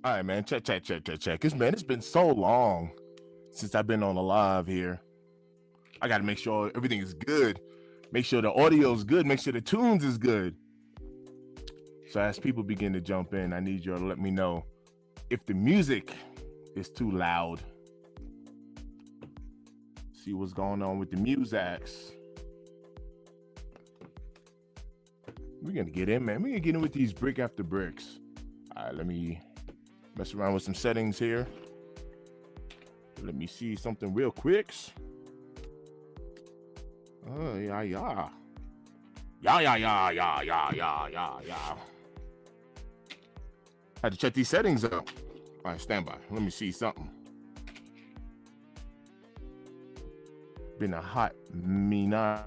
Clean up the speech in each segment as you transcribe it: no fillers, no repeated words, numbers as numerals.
All right, man. Check. It's been so long since I've been on a live here. I got to make sure everything is good. Make sure the audio is good. Make sure the tunes is good. So as people begin to jump in, I need you to let me know if the music is too loud. See what's going on with the musax. We're gonna get in, man. We're gonna get in with these brick after bricks. All right, let me mess around with some settings here. Let me see something real quick. Oh, yeah. Had to check these settings out. All right, stand by. Let me see something. Been a hot minute.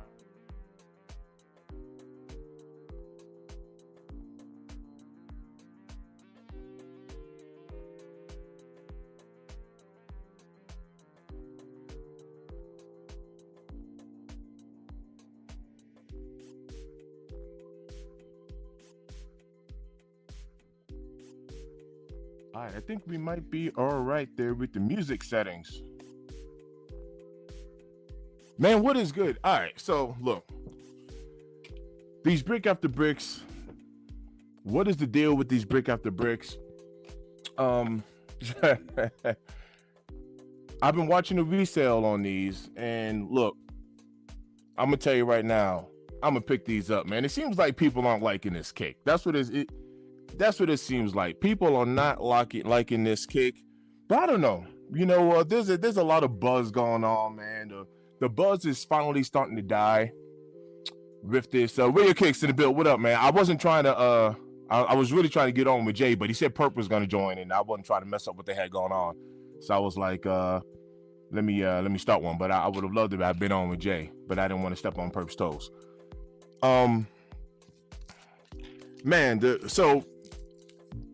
All right, I think we might be all right there with the music settings. Man, what is good? All right, so look, these brick after bricks. What is the deal with these brick after bricks? I've been watching the resale on these, and look, I'm gonna tell you right now, I'm gonna pick these up, man. It seems like people aren't liking this cake. That's what it seems like. People are not liking this cake, but I don't know. You know, there's a lot of buzz going on, man. The buzz is finally starting to die with this. Radio Kicks in the build. What up, man? I wasn't trying to. I was really trying to get on with Jay, but he said Perp was gonna join, and I wasn't trying to mess up what they had going on. So I was like, let me start one. But I would have loved it if I'd been on with Jay, but I didn't want to step on Perp's toes. Man, so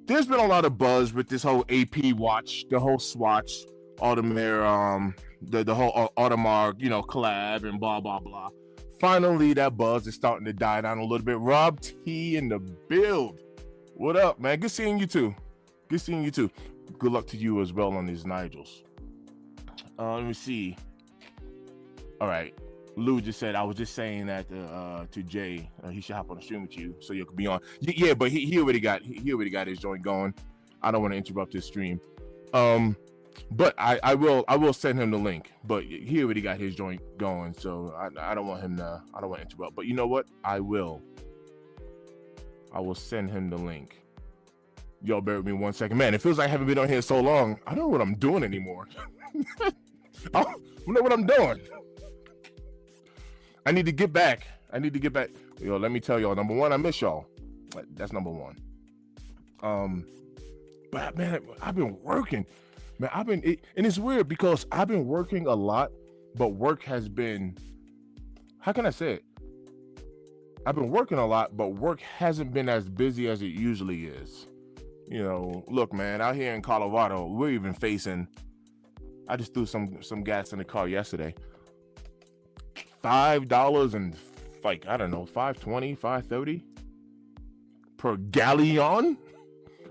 there's been a lot of buzz with this whole AP watch, the whole Swatch, Audemars, the whole Audemars, collab and blah blah blah. Finally, that buzz is starting to die down a little bit. Rob T in the build. What up, man? Good seeing you too. Good luck to you as well on these Nigels. Let me see. All right. Lou just said, I was just saying that to Jay. He should hop on the stream with you so you could be on. Yeah, but he already got his joint going. I don't want to interrupt his stream. But I will send him the link. But he already got his joint going, so I don't want to interrupt. But you know what? I will send him the link. Y'all bear with me 1 second. Man, it feels like I haven't been on here so long. I don't know what I'm doing anymore. I don't know what I'm doing. I need to get back. Yo, let me tell y'all, number one, I miss y'all. That's number one. But man, I've been working. Man, and it's weird because I've been working a lot, but work has been, how can I say it? I've been working a lot, but work hasn't been as busy as it usually is. Look, man, out here in Colorado, we're even facing, I just threw some gas in the car yesterday. $5 and I don't know, $5.20, $5.30 per gallon.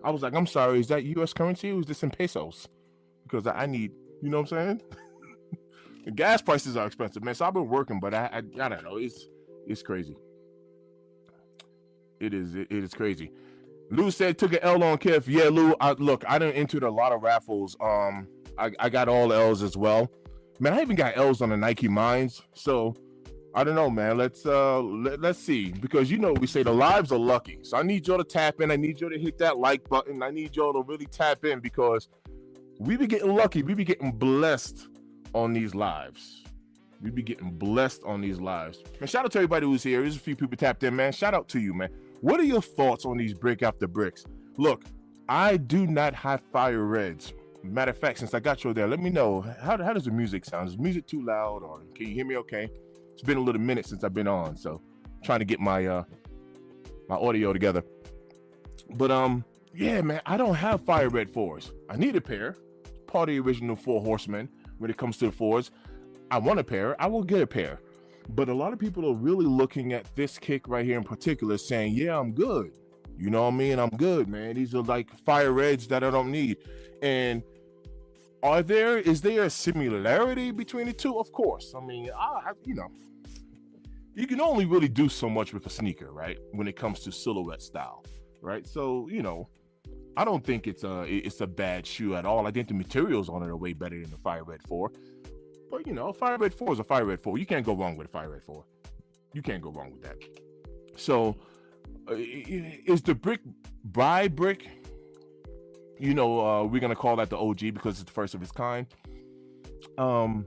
I was like, I'm sorry, is that U.S. currency or is this in pesos? Because I need, you know what I'm saying? The gas prices are expensive, man. So I've been working, but I don't know. It's crazy. It is crazy. Lou said took an L on Kif. Yeah, Lou. Look, I done entered a lot of raffles. I got all L's as well. Man, I even got L's on the Nike Minds. So I don't know, man. Let's see, because we say the lives are lucky. So I need y'all to tap in. I need y'all to hit that like button. I need y'all to really tap in because we be getting lucky. We be getting blessed on these lives. Man, shout out to everybody who's here. There's a few people tapped in, man. Shout out to you, man. What are your thoughts on these brick after bricks? Look, I do not have fire reds. Matter of fact, since I got you there, let me know, how does the music sound? Is the music too loud, or can you hear me okay? It's been a little minute since I've been on, so I'm trying to get my my audio together. But yeah, man, I don't have fire red 4s. I need a pair. Part of the original 4 horsemen when it comes to the 4s. I want a pair. I will get a pair. But a lot of people are really looking at this kick right here in particular saying, yeah, I'm good. You know what I mean? I'm good, man. These are like fire reds that I don't need. And is there a similarity between the two? Of course. I mean, you can only really do so much with a sneaker, right? When it comes to silhouette style, right? So, I don't think it's a bad shoe at all. I think the materials on it are way better than the Fire Red 4. But Fire Red 4 is a Fire Red 4. You can't go wrong with a Fire Red 4. You can't go wrong with that. So, is the brick Bry brick? We're gonna call that the OG because it's the first of its kind. Um,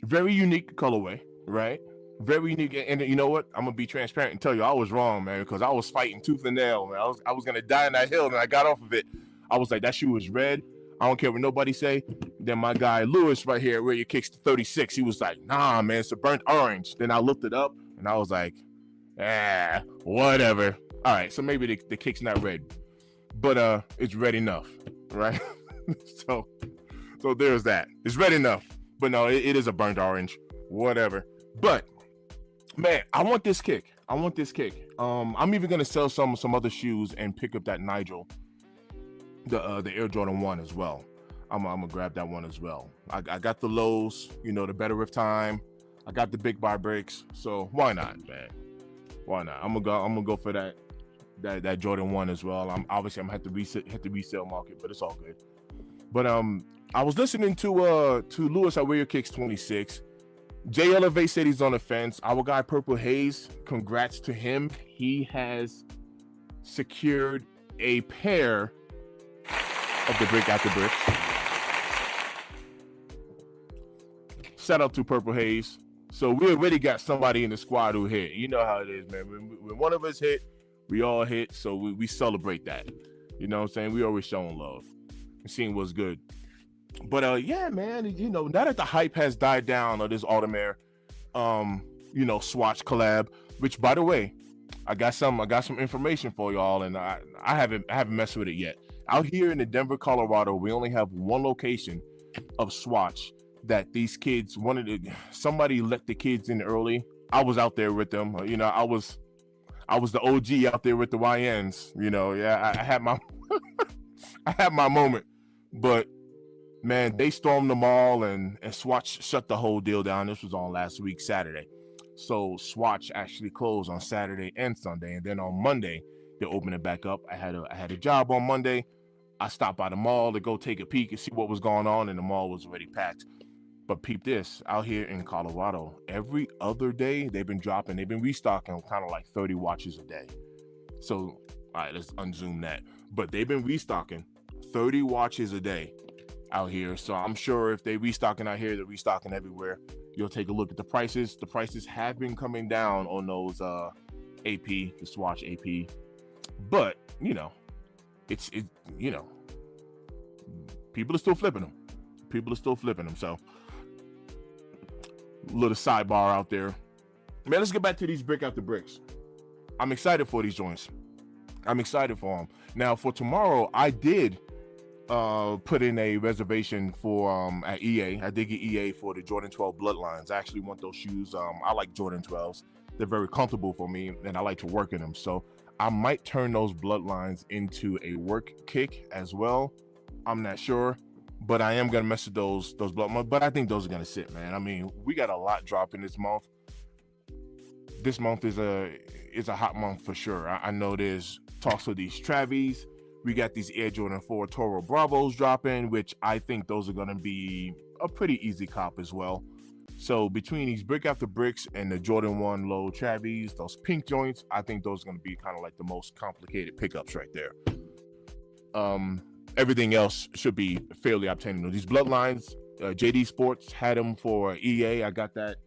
Very unique colorway, right? Very unique. And you know what? I'm gonna be transparent and tell you I was wrong, man, because I was fighting tooth and nail, man. I was gonna die on that hill, and I got off of it. I was like, that shoe was red. I don't care what nobody say. Then my guy Lewis right here, where your kicks to 36, he was like, nah, man, it's a burnt orange. Then I looked it up, and I was like, whatever. All right, so maybe the kick's not red, but it's red enough, right? so there's that. It's red enough, but no, it is a burnt orange, whatever. But man, I want this kick. I'm even gonna sell some other shoes and pick up that Nigel, the Air Jordan 1 as well. I'm gonna grab that one as well. I got the lows, the better with time. I got the big bar breaks, so why not, man? Why not? I'm gonna go for that Jordan 1 as well. I'm gonna have to hit the resale market, but it's all good. But I was listening to Lewis at Wear Your Kicks 26. Jay Elevate said he's on the fence. Our guy Purple Haze, congrats to him. He has secured a pair of the Brick After Bricks. Shout out to Purple Haze. So we already got somebody in the squad who hit. You know how it is, man. When one of us hit, we all hit. So we celebrate that. You know what I'm saying? We always showing love and seeing what's good. But yeah, man, now that the hype has died down of this Audemars, Swatch collab, which by the way, I got some information for y'all, and I haven't messed with it yet. Out here in the Denver, Colorado, we only have one location of Swatch that these kids somebody let the kids in early. I was out there with them. I was the OG out there with the YNs. Yeah, I had my I had my moment, but man, they stormed the mall and Swatch shut the whole deal down. This was on last week, Saturday. So Swatch actually closed on Saturday and Sunday. And then on Monday, they opened it back up. I had a job on Monday. I stopped by the mall to go take a peek and see what was going on, and the mall was already packed. But peep this, out here in Colorado, every other day they've been restocking kind of like 30 watches a day. So, all right, let's unzoom that. But they've been restocking 30 watches a day out here. So I'm sure if they restocking out here, they're restocking everywhere. You'll take a look at the prices. The prices have been coming down on those the Swatch AP. But, it's people are still flipping them. So little sidebar out there. Man, let's get back to these Brick After Bricks. I'm excited for these joints. I'm excited for them. Now, for tomorrow, I did put in a reservation for at EA. I did get EA for the Jordan 12 Bloodlines. I actually want those shoes. I like Jordan 12s. They're very comfortable for me, and I like to work in them. So I might turn those Bloodlines into a work kick as well. I'm not sure, but I am gonna mess with those Bloodlines. But I think those are gonna sit, man. I mean, we got a lot dropping this month. This month is a hot month for sure. I know there's talks of these Travis. We got these Air Jordan 4 Toro Bravos dropping, which I think those are going to be a pretty easy cop as well. So between these Brick After Bricks and the Jordan 1 Low Travis, those pink joints, I think those are going to be kind of like the most complicated pickups right there. Everything else should be fairly obtainable. These Bloodlines, JD Sports had them for EA. I got that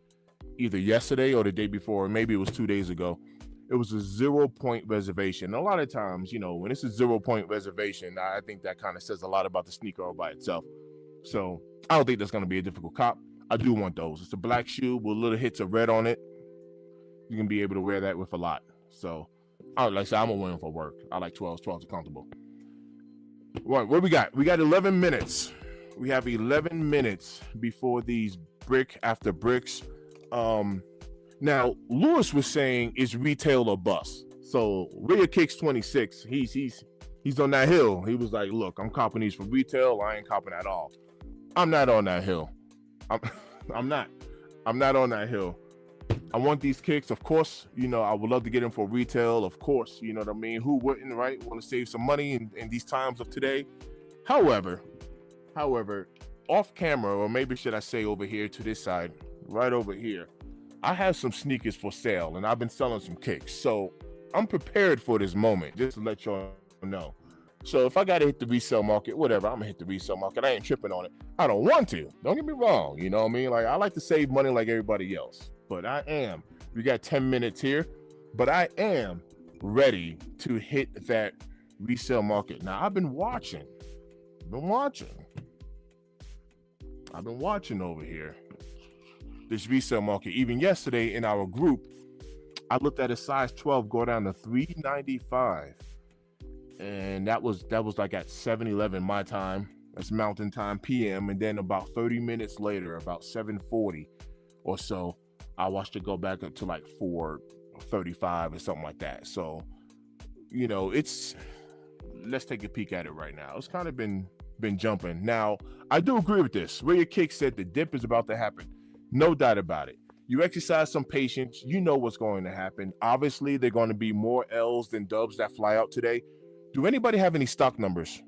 either yesterday or the day before, or maybe it was 2 days ago. It was a 0-point reservation. A lot of times, when it's a 0-point reservation, I think that kind of says a lot about the sneaker all by itself. So I don't think that's going to be a difficult cop. I do want those. It's a black shoe with little hits of red on it. You can be able to wear that with a lot. So, like I said, I'm going to wear them for work. I like 12s. 12s are comfortable. Right, what we got? We got 11 minutes. We have 11 minutes before these Brick After Bricks. Now, Lewis was saying it's retail or bust. So Rhea Kicks 26. He's on that hill. He was like, look, I'm copping these for retail. I ain't copping at all. I'm not on that hill. I'm, I'm not. I'm not on that hill. I want these kicks, of course. I would love to get them for retail, of course. You know what I mean? Who wouldn't, right? Want to save some money in these times of today. However, off camera, or maybe should I say over here to this side, right over here, I have some sneakers for sale, and I've been selling some kicks. So I'm prepared for this moment, just to let y'all know. So if I got to hit the resale market, whatever, I'm going to hit the resale market. I ain't tripping on it. I don't want to. Don't get me wrong. You know what I mean? Like, I like to save money like everybody else. But I am. We got 10 minutes here. But I am ready to hit that resale market. Now, I've been watching. I've been watching over here. This resale market. Even yesterday in our group, I looked at a size 12 go down to $395. And that was like at 7:11 my time. That's Mountain Time PM. And then about 30 minutes later, about 7:40 or so, I watched it go back up to like 4:35 or something like that. So, let's take a peek at it right now. It's kind of been jumping. Now, I do agree with this. Rhea Kick said the dip is about to happen. No doubt about it. You exercise some patience. You know what's going to happen. Obviously, there are going to be more L's than dubs that fly out today. Do anybody have any stock numbers?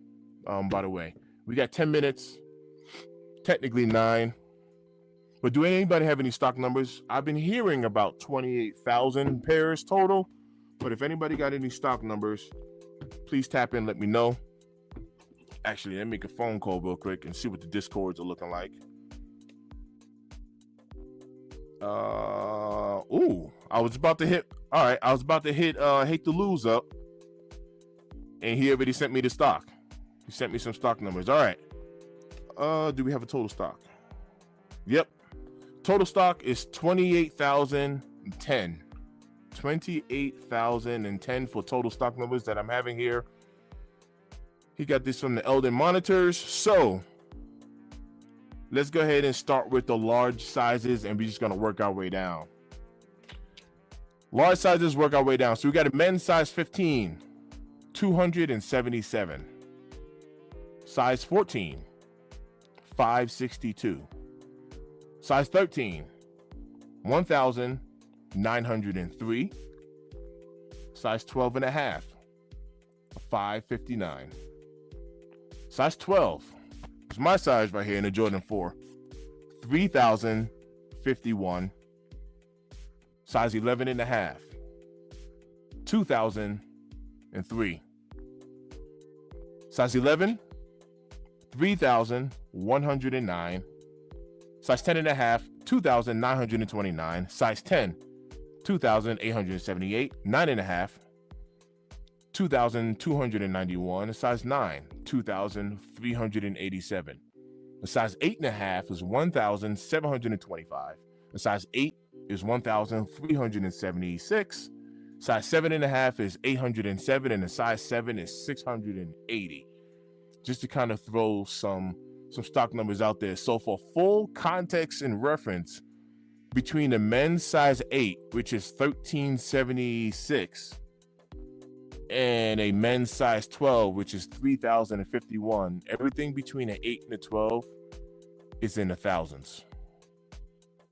By the way, we got 10 minutes, technically 9. But do anybody have any stock numbers? I've been hearing about 28,000 pairs total. But if anybody got any stock numbers, please tap in, let me know. Actually, let me make a phone call real quick and see what the Discords are looking like. I was about to hit Hate to Lose up. And he already sent me the stock. He sent me some stock numbers. All right. Do we have a total stock? Yep. Total stock is 28,010. 28,010 for total stock numbers that I'm having here. He got this from the Eldon Monitors. So let's go ahead and start with the large sizes, and we're just going to work our way down. Large sizes work our way down. So we got a men's size 15, 277. Size 14, 562. Size 13, 1,903. Size 12 and a half, 559. Size 12 is my size right here in the Jordan 4, 3,051. Size 11 and a half, 2,003. Size 11, 3,109. Size 10 and a half, 2,929. Size 10, 2,878. 9 and a half, 2,291. Size 9, 2,387. The size 8 and a half is 1,725. The size 8 is 1,376. Size 7 and a half is 807, and the size 7 is 680. Just to kind of throw some stock numbers out there. So for full context and reference, between the men's size 8, which is 1,376, and a men's size 12, which is 3,051, everything between an 8 and a 12 is in the thousands.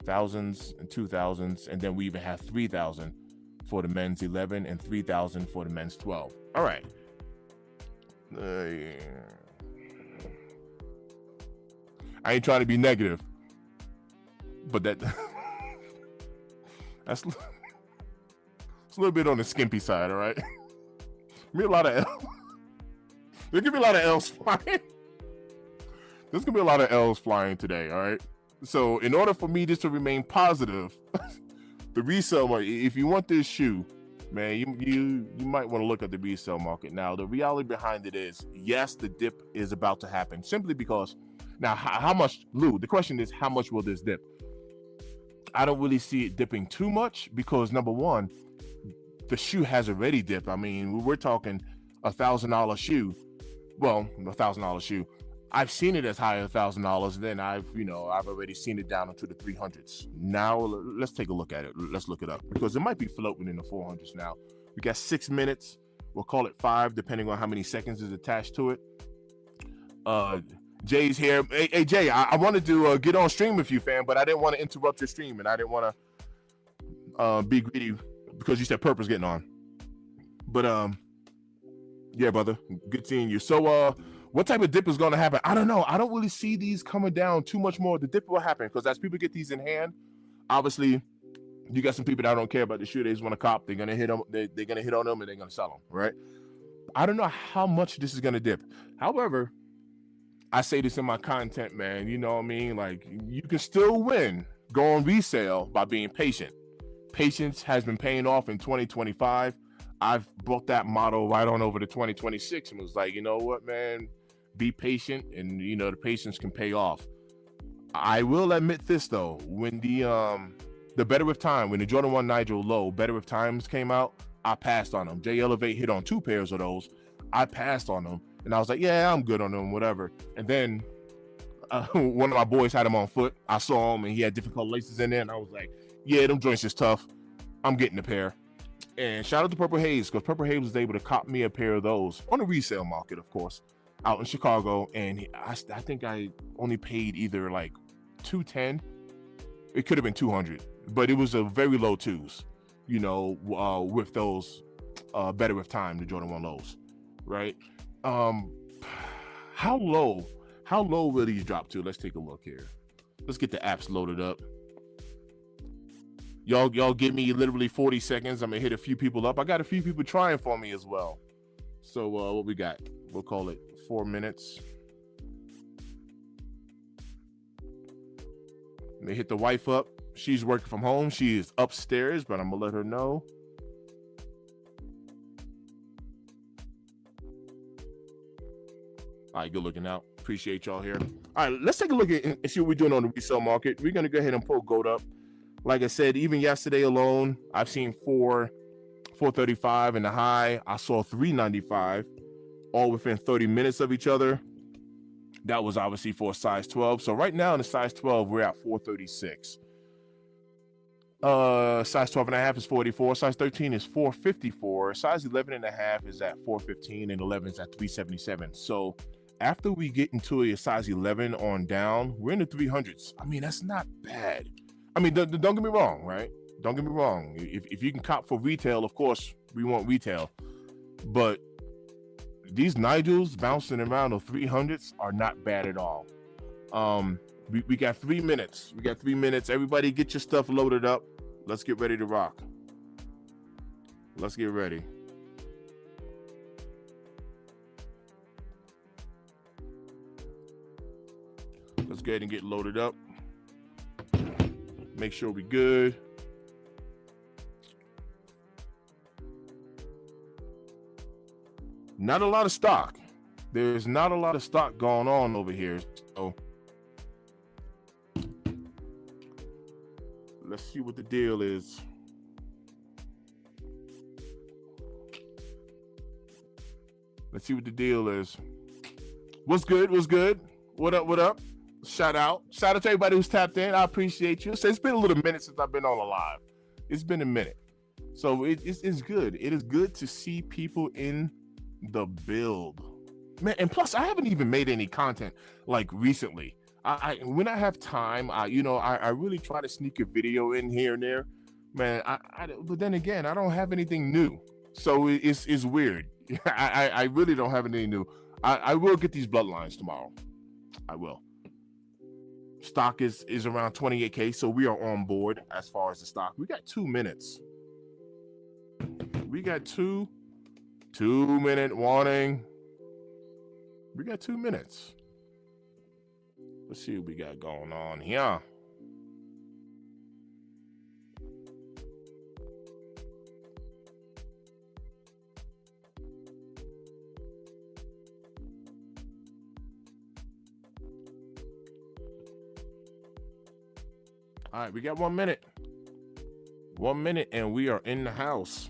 Thousands and 2,000s, and then we even have 3,000 for the men's 11 and 3,000 for the men's 12. All right. I ain't trying to be negative, but that's it's a little bit on the skimpy side, all right? There's gonna be a lot of L's flying. There's gonna be a lot of L's flying today, all right? So in order for me just to remain positive, the resale market, if you want this shoe, man, you might want to look at the resale market. Now, the reality behind it is, yes, the dip is about to happen, simply because, now, how much, Lou, the question is, how much will this dip? I don't really see it dipping too much because, number one, the shoe has already dipped. I mean, we're talking $1,000 shoe. Well, $1,000 shoe. I've seen it as high as $1,000. Then I've already seen it down into the 300s. Now let's take a look at it. Let's look it up because it might be floating in the 400s now. We got 6 minutes. We'll call it 5, depending on how many seconds is attached to it. Jay's here. Hey Jay, I wanted to get on stream with you, fam, but I didn't want to interrupt your stream, and I didn't want to be greedy because you said Purple's getting on. But yeah, brother, good seeing you. So what type of dip is going to happen? I don't know. I don't really see these coming down too much more. The dip will happen because as people get these in hand, obviously you got some people that don't care about the shoe. They just want to cop. They're gonna hit them. They're gonna hit on them and they're gonna sell them, right? I don't know how much this is gonna dip. However, I say this in my content, man. You know what I mean? Like, you can still win, go on resale by being patient. Patience has been paying off in 2025. I've brought that model right on over to 2026 and was like, you know what, man? Be patient, and the patience can pay off. I will admit this though, when the Better With Time, when the Jordan 1 Nigel low, Better With Times came out, I passed on them. Jay Elevate hit on 2 pairs of those. I passed on them. And I was like, yeah, I'm good on them, whatever. And then one of my boys had him on foot. I saw him, and he had different color laces in there. And I was like, yeah, them joints is tough. I'm getting a pair. And shout out to Purple Haze, because Purple Haze was able to cop me a pair of those on the resale market, of course, out in Chicago. And I think I only paid either like $210. It could have been $200, but it was a very low twos, with those Better With Time, the Jordan 1 lows, right? How low will these drop to? Let's take a look here. Let's get the apps loaded up. Y'all give me literally 40 seconds. I'm gonna hit a few people up. I got a few people trying for me as well. So what we got? We'll call it 4 minutes. Let me hit the wife up. She's working from home. She is upstairs, but I'm gonna let her know. All right, good looking out. Appreciate y'all here. All right, let's take a look at and see what we're doing on the resale market. We're gonna go ahead and pull gold up. Like I said, even yesterday alone, I've seen 435 in the high. I saw 395, all within 30 minutes of each other. That was obviously for a size 12. So right now in the size 12, we're at 436. Size 12 and a half is 44. Size 13 is 454. Size 11 and a half is at 415, and 11 is at 377. So after we get into a size 11 on down, we're in the 300s. I mean, that's not bad. I mean, don't get me wrong, right? Don't get me wrong. If you can cop for retail, of course, we want retail. But these Nigels bouncing around the 300s are not bad at all. We got 3 minutes. We got 3 minutes. Everybody get your stuff loaded up. Let's get ready to rock. Let's get ready. Let's go ahead and get loaded up. Make sure we good. Not a lot of stock. There's not a lot of stock going on over here. So let's see what the deal is. Let's see what the deal is. What's good? What's good? What up? What up? Shout out to everybody who's tapped in. I appreciate you. So it's been a little minute since I've been on a live. It's been a minute. So it's good. It is good to see people in the build, man. And plus, I haven't even made any content like recently. I when I have time, I really try to sneak a video in here and there, man. But then again, I don't have anything new, so it's weird. I really don't have anything new. I will get these bloodlines tomorrow. I will. Stock is around 28K, so we are on board as far as the stock. We got 2 minutes. We got 2-minute warning. We got 2 minutes. Let's see what we got going on here. All right, we got 1 minute. 1 minute and we are in the house.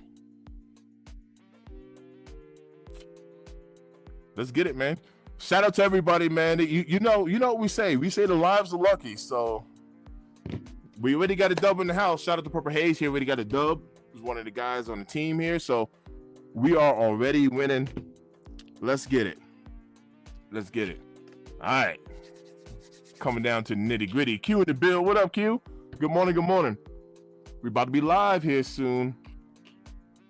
Let's get it, man. shout out to everybody, man. You know what we say. We say the lives are lucky. So we already got a dub in the house. Shout out to Purple Haze. He already got a dub. He's one of the guys on the team here. So we are already winning. Let's get it. Let's get it. All right. Coming down to nitty gritty. Q in the bill. What up, Q? Good morning. Good morning. We about to be live here soon.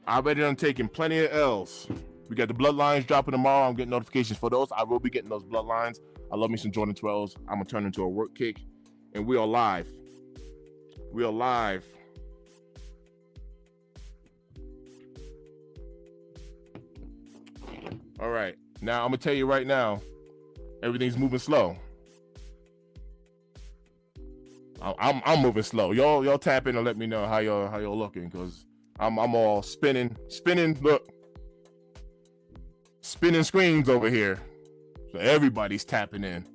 I already done taking plenty of L's. We got the bloodlines dropping tomorrow. I'm getting notifications for those. I will be getting those bloodlines. I love me some Jordan 12s. I'm gonna turn into a work kick, and we are live. We are live. All right. Now I'm gonna tell you right now, everything's moving slow. I'm moving slow. Y'all tap in and let me know how y'all looking, because I'm all spinning. Look, spinning screens over here. So everybody's tapping in.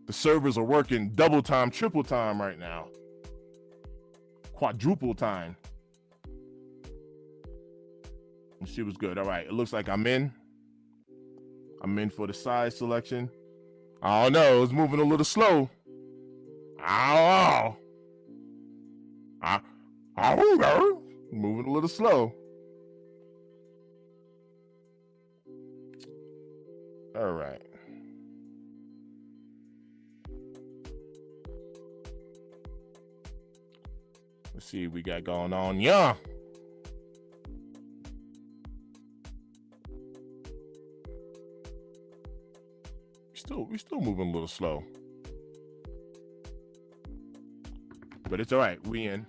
The servers are working double time, triple time right now. Quadruple time. And she was good. All right. It looks like I'm in. I'm in for the size selection. I don't know. It's moving a little slow. I don't know. Moving a little slow. All right. Let's see what we got going on. Yeah. We still moving a little slow. But it's all right. We in.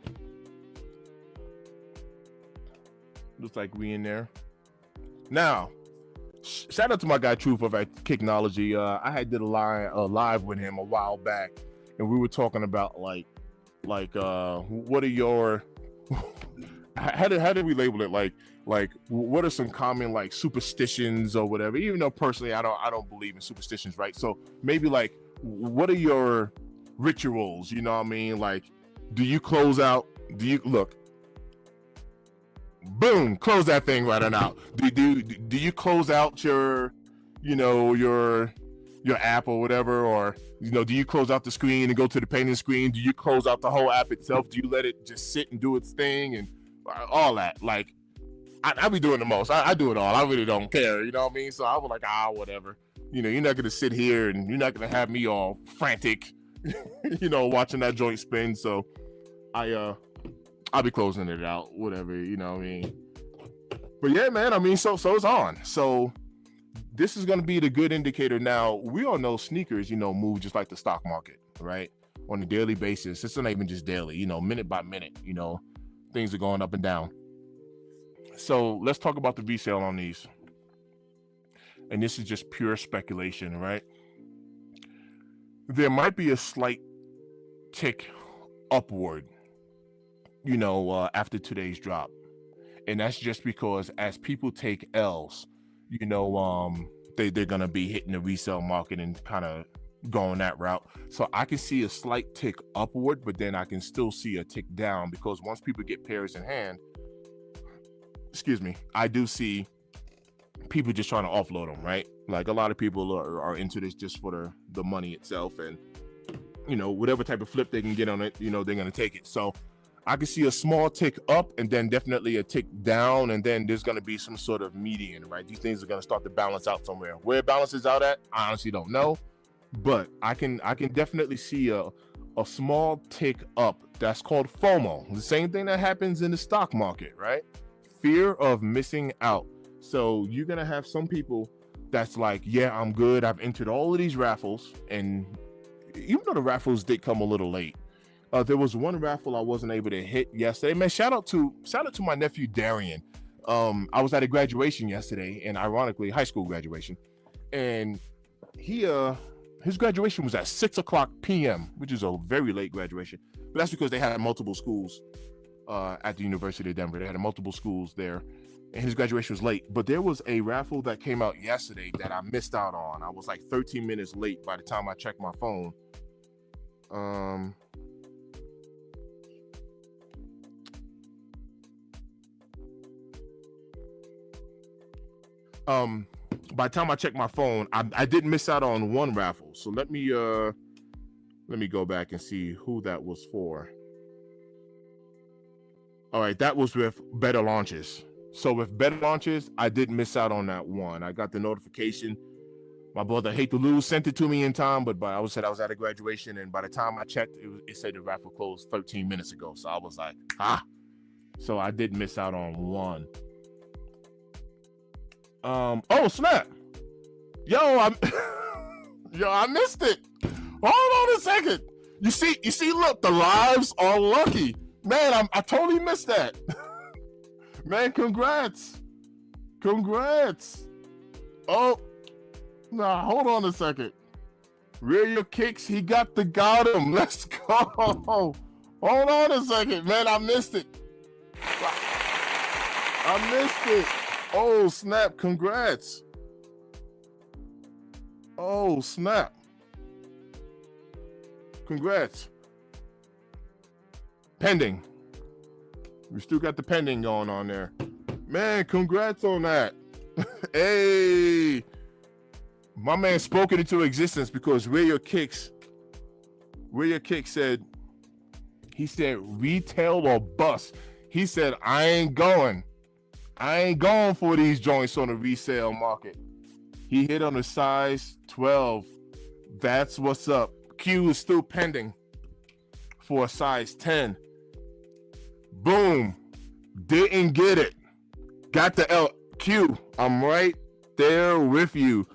Looks like we in there. Now, shout out to my guy Truth of Kicknology. I had did a live with him a while back, and we were talking about like what are your how did we label it, like what are some common like superstitions or whatever, even though personally I don't believe in superstitions, right? So maybe like what are your rituals, you know what I mean? Like, do you close out, do you look, boom, close that thing right on out. Do you close out your, you know, your app or whatever, or you know, do you close out the screen and go to the painting screen? Do you close out the whole app itself? Do you let it just sit and do its thing and all that? Like, I be doing the most. I do it all. I really don't care, you know what I mean? So I was like, whatever. You know, you're not gonna sit here and you're not gonna have me all frantic, you know, watching that joint spin. So I'll be closing it out, whatever, you know what I mean? But yeah, man, I mean, so it's on. So this is going to be the good indicator. Now, we all know sneakers, you know, move just like the stock market, right? On a daily basis. It's not even just daily, you know, minute by minute, you know, things are going up and down. So let's talk about the resale on these. And this is just pure speculation, right? There might be a slight tick upward, you know, after today's drop. And that's just because as people take L's, you know, they're gonna be hitting the resale market and kind of going that route. So I can see a slight tick upward, but then I can still see a tick down, because once people get pairs in hand, excuse me, I do see people just trying to offload them, right? Like a lot of people are into this just for the money itself, and you know, whatever type of flip they can get on it, you know, they're gonna take it. So I can see a small tick up and then definitely a tick down, and then there's going to be some sort of median, right? These things are going to start to balance out somewhere. Where it balances out at, I honestly don't know, but I can definitely see a small tick up. That's called FOMO. The same thing that happens in the stock market, right? Fear of missing out. So you're going to have some people that's like, yeah, I'm good. I've entered all of these raffles, and even though the raffles did come a little late, there was one raffle I wasn't able to hit yesterday. Man, shout out to my nephew Darian. I was at a graduation yesterday, and ironically, high school graduation, and his graduation was at 6:00 p.m., which is a very late graduation. But that's because they had multiple schools at the University of Denver. They had multiple schools there, and his graduation was late. But there was a raffle that came out yesterday that I missed out on. I was like 13 minutes late by the time I checked my phone. by the time I checked my phone, I did miss out on one raffle. So let me go back and see who that was for. All right, that was with Better Launches. So with Better Launches, I did miss out on that one. I got the notification. My brother, hate to lose, sent it to me in time, but I said I was at a graduation, and by the time I checked, it said the raffle closed 13 minutes ago. So I was like, So I did miss out on one. Oh snap! Yo, I missed it. Hold on a second. You see, look, the lives are lucky. Man, I totally missed that. Man, congrats. Oh, nah, hold on a second. Rear your kicks, he got him. Let's go. Hold on a second, man, I missed it. Oh, snap, congrats. Oh, snap. Congrats. Pending. We still got the pending going on there. Man, congrats on that. Hey. My man spoke it into existence because Rear Your Kicks said, retail or bust. He said, I ain't going for these joints on the resale market. He hit on a size 12. That's what's up. Q is still pending for a size 10. Boom. Didn't get it. Got the L. Q, I'm right there with you.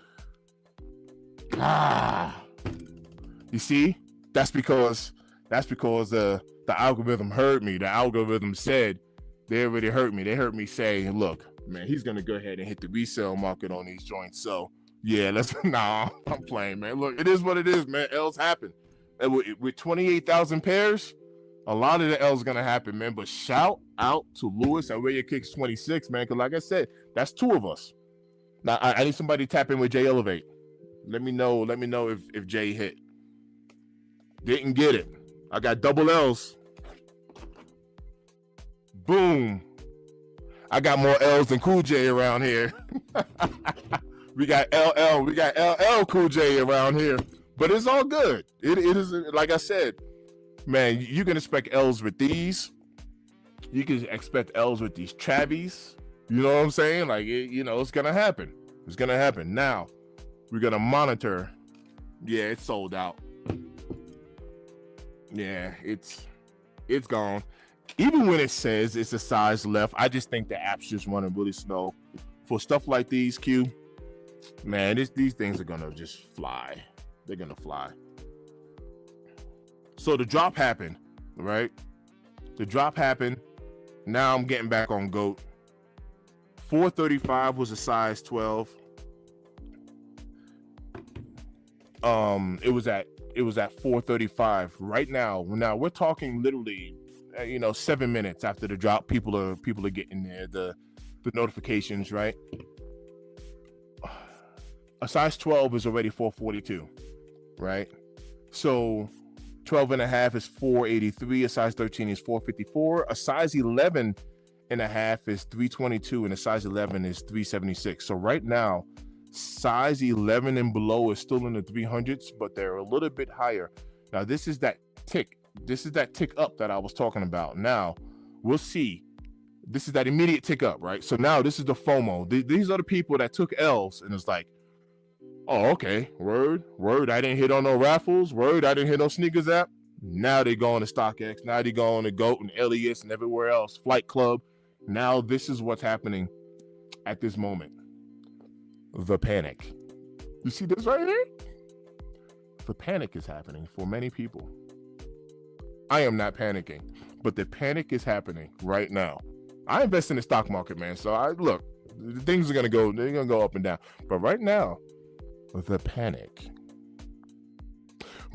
You see? That's because the algorithm heard me. The algorithm said they already heard me. They heard me say, look, man, he's gonna go ahead and hit the resale market on these joints. So yeah, I'm playing, man. Look, it is what it is, man. L's happen. And with 28,000 pairs, a lot of the L's gonna happen, man. But shout out to Lewis and Rear Your Kicks 26, man. Cause like I said, that's two of us. Now I need somebody to tap in with Jay Elevate. Let me know if Jay hit. Didn't get it. I got double L's. Boom. I got more L's than Cool J around here. We got LL Cool J around here. But it's all good. It is, like I said, man, you can expect L's with these. You can expect L's with these Travis. You know what I'm saying? Like, it's going to happen. It's going to happen. Now, we're going to monitor. Yeah, it's sold out. Yeah, it's gone. Even when it says it's a size left, I just think the app's just running really slow. For stuff like these, Q, man, these things are going to just fly. They're going to fly. So the drop happened, right? The drop happened. Now I'm getting back on GOAT. 435 was a size 12. It was at 435 right now. Now we're talking literally, 7 minutes after the drop. People are getting there. The notifications, right? A size 12 is already 442, right? So 12 and a half is 483. A size 13 is 454. A size 11 and a half is 322, and a size 11 is 376. So right now, size 11 and below is still in the 300s, but they're a little bit higher. Now this is that tick up that I was talking about. Now we'll see. This is that immediate tick up, right? So now this is the FOMO. These are the people that took L's and it's like, oh, okay, word, I didn't hit on no raffles, word, I didn't hit on sneakers app. Now they go on to StockX, now they go on to GOAT and Elias and everywhere else, Flight Club. Now this is what's happening at this moment. The panic. You see this right here? The panic is happening for many people. I am not panicking, but the panic is happening right now. I invest in the stock market, man. So things are gonna go up and down. But right now, the panic.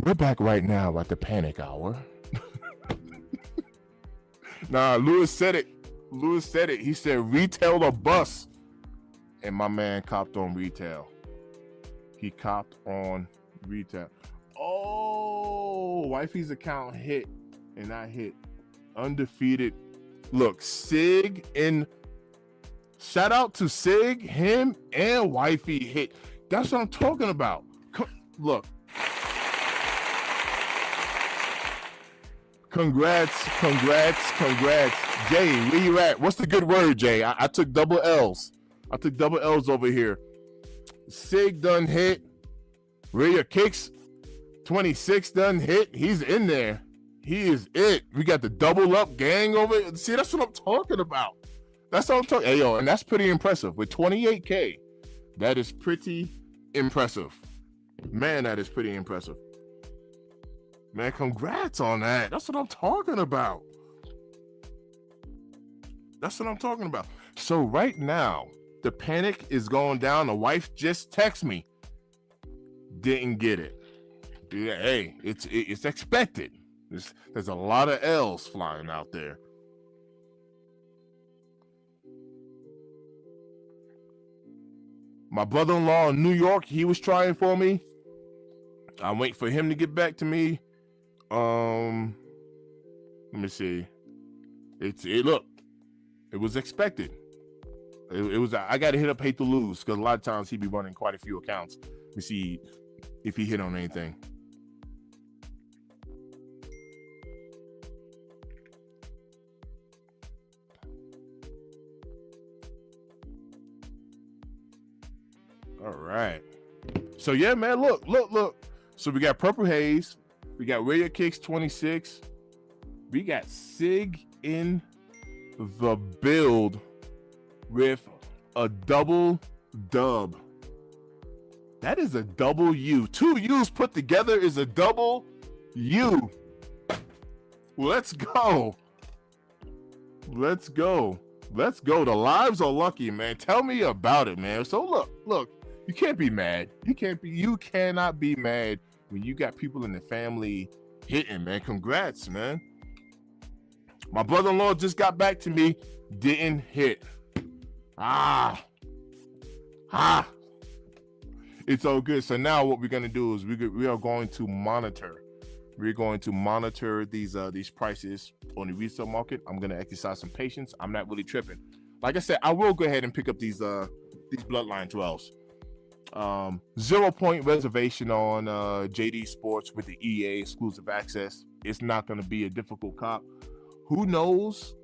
We're back right now at the panic hour. Nah, Lewis said it. He said retail or bust. And my man copped on retail. He copped on retail. Oh, wifey's account hit. And I hit undefeated. Look, Sig Shout out to Sig, him, and Wifey hit. That's what I'm talking about. Look. Congrats. Jay, where you at? What's the good word, Jay? I took double L's. Over here. Sig done hit. Rhea Kicks 26 done hit. He's in there. He is it. We got the double up gang over. See, that's what I'm talking about. Hey, yo, and that's pretty impressive. With 28K, that is pretty impressive. Man, that is pretty impressive. Man, congrats on that. That's what I'm talking about. So right now, the panic is going down. The wife just texted me. Didn't get it. Yeah, hey, it's expected. There's a lot of L's flying out there. My brother-in-law in New York, he was trying for me. I'm waiting for him to get back to me. Let me see. Look, it was expected. It was. I got to hit up Hate to Lose because a lot of times he be running quite a few accounts. Let me see if he hit on anything. All right. So yeah, man, look. So we got Purple Haze, we got Rhea Kicks 26, we got Sig in the build with a double dub. That is a double U. 2 U's put together is a double U. Let's go. The lives are lucky, man. Tell me about it, man. So look. You can't be mad. You cannot be mad when you got people in the family hitting, man. Congrats, man. My brother-in-law just got back to me. Didn't hit. It's all good. So now what we're gonna do is we are going to monitor. We're going to monitor these prices on the resale market. I'm gonna exercise some patience. I'm not really tripping. Like I said, I will go ahead and pick up these Bloodline 12s. 0 point reservation on JD Sports with the EA exclusive access. It's not going to be a difficult cop. Who knows?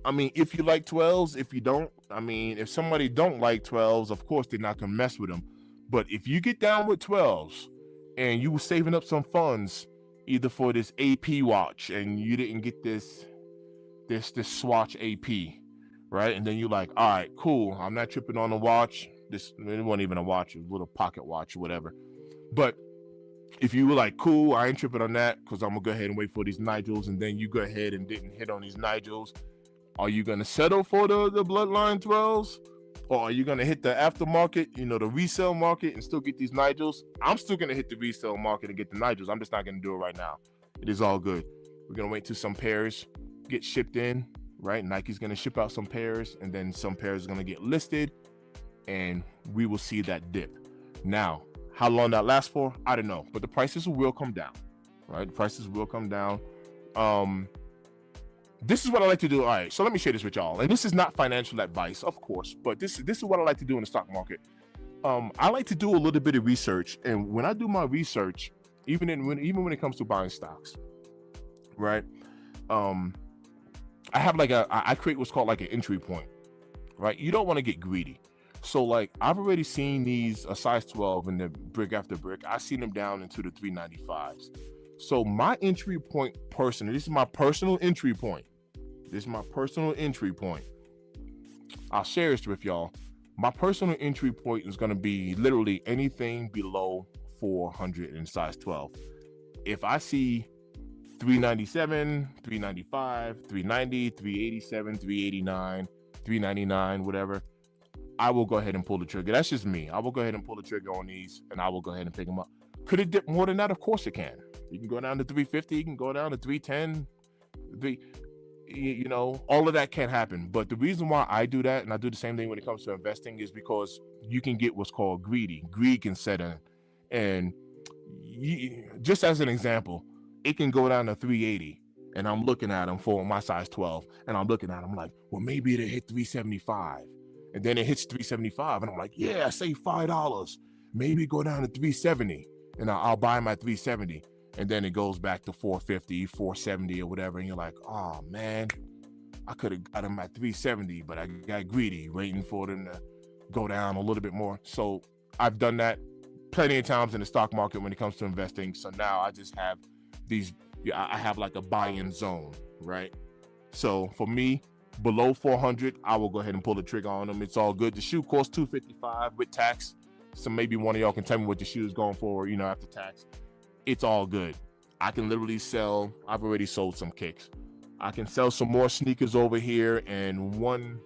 I mean, if you like 12s, if you don't, I mean, if somebody don't like 12s, of course they're not going to mess with them. But if you get down with 12s and you were saving up some funds either for this AP watch and you didn't get this Swatch AP, right? And then you're like, all right, cool. I'm not tripping on the watch. It wasn't even a watch, it was a little pocket watch or whatever. But if you were like, cool, I ain't tripping on that because I'm gonna go ahead and wait for these Nigels, and then you go ahead and didn't hit on these Nigels, are you gonna settle for the Bloodline 12s? Or are you gonna hit the aftermarket, the resale market, and still get these Nigels? I'm still gonna hit the resale market and get the Nigels. I'm just not gonna do it right now. It is all good. We're gonna wait till some pairs get shipped in, right? Nike's gonna ship out some pairs, and then some pairs are gonna get listed, and we will see that dip. Now, how long that lasts for, I don't know, but the prices will come down, right? The prices will come down. This is what I like to do. All right, so let me share this with y'all. And this is not financial advice, of course, but this is what I like to do in the stock market. I like to do a little bit of research, and when I do my research, even when it comes to buying stocks, right? I have I create what's called like an entry point, right? You don't want to get greedy. So like I've already seen these a size 12 in the brick after brick. I've seen them down into the 395s. So my entry point this is my personal entry point. I'll share this with y'all. My personal entry point is going to be literally anything below 400 in size 12. If I see 397, 395, 390, 387, 389, 399, whatever, I will go ahead and pull the trigger. That's just me. I will go ahead and pull the trigger on these, and I will go ahead and pick them up. Could it dip more than that? Of course it can. You can go down to 350. You can go down to 310. All of that can happen. But the reason why I do that, and I do the same thing when it comes to investing, is because you can get what's called greedy. Greed can set in. And just as an example, it can go down to 380. And I'm looking at them for my size 12. And I'm looking at them like, well, maybe it'll hit 375. and then it hits 375, and I'm like, yeah, I saved $5. Maybe go down to 370, and I'll buy them at 370, and then it goes back to 450, 470, or whatever, and you're like, oh man, I could have got them at 370, but I got greedy, waiting for them to go down a little bit more. So I've done that plenty of times in the stock market when it comes to investing. So now I just have these, I have like a buy-in zone, right? So for me, below 400, I will go ahead and pull the trigger on them. It's all good. The shoe costs $255 with tax. So maybe one of y'all can tell me what the shoe is going for, after tax. It's all good. I can literally sell, I've already sold some kicks. I can sell some more sneakers over here, and one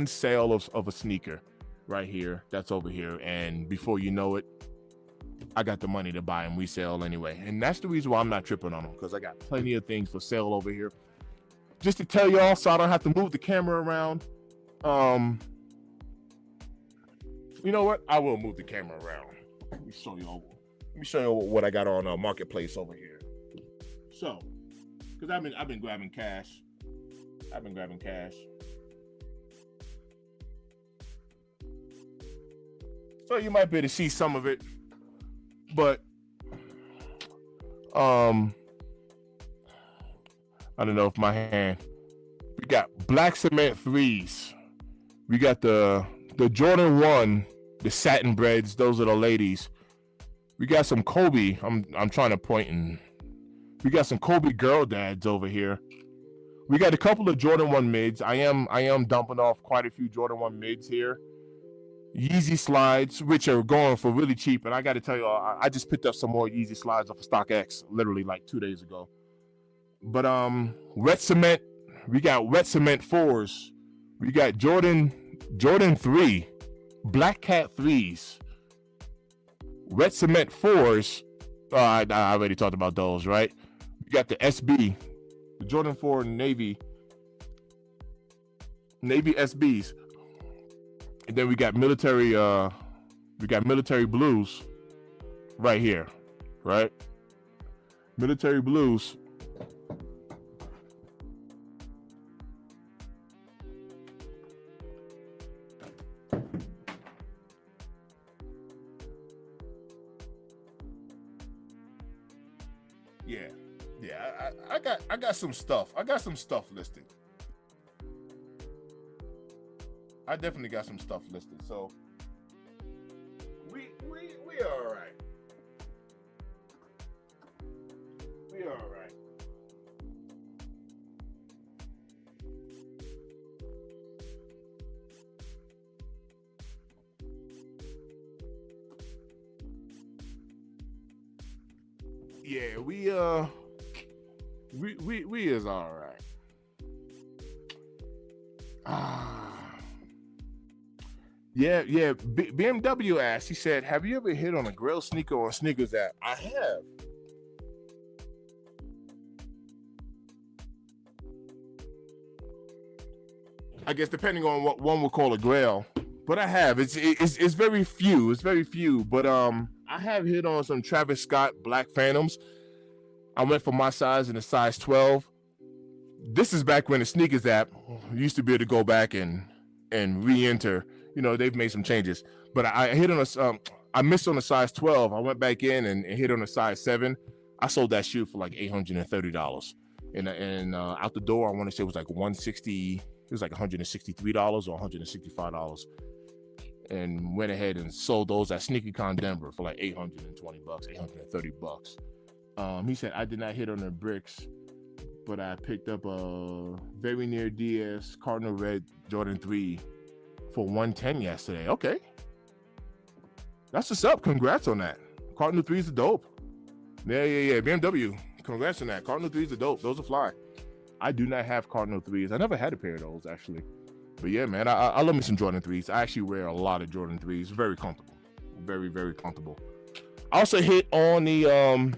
sale of a sneaker right here, that's over here. And before you know it, I got the money to buy and resell anyway. And that's the reason why I'm not tripping on them, because I got plenty of things for sale over here. Just to tell y'all, so I don't have to move the camera around. You know what? I will move the camera around. Let me show you what I got on Marketplace over here. So, because I've been grabbing cash. So you might be able to see some of it, but I don't know if my hand. We got black cement 3s. We got the Jordan 1, the satin breads. Those are the ladies. We got some Kobe. I'm trying to point and we got some Kobe girl dads over here. We got a couple of Jordan 1 mids. I am dumping off quite a few Jordan 1 mids here. Yeezy slides, which are going for really cheap. And I got to tell you, I just picked up some more Yeezy slides off of StockX literally like 2 days ago. But wet cement, we got wet cement 4s. We got Jordan 3, Black Cat 3s, wet cement 4s. I already talked about those, right? We got the SB, the Jordan 4 Navy SBs. And then we got military blues right here, right? Military blues. Yeah. I got some stuff. I got some stuff listed. I definitely got some stuff listed. So we are all right. We are all right. Yeah, we is all right. Yeah. BMW asked, he said, have you ever hit on a Grail sneaker or sneakers app? I have. I guess depending on what one would call a Grail, but I have. It's very few. It's very few. But I have hit on some Travis Scott Black Phantoms. I went for my size in a size 12. This is back when the sneakers app used to be able to go back and re-enter. They've made some changes. But I hit on I missed on a size 12. I went back in and hit on a size 7. I sold that shoe for like $830. And out the door, I want to say it was like $160. It was like $163 or $165. And went ahead and sold those at SneakerCon Denver for like $820, $830. He said, I did not hit on the bricks, but I picked up a very near DS Cardinal Red Jordan 3 for $110 yesterday. Okay. That's what's up. Congrats on that. Cardinal 3s are dope. Yeah. BMW. Congrats on that. Cardinal 3s are dope. Those are fly. I do not have Cardinal 3s. I never had a pair of those, actually. But yeah, man, I love me some Jordan 3s. I actually wear a lot of Jordan 3s. Very comfortable. Very, very comfortable. I also hit on the,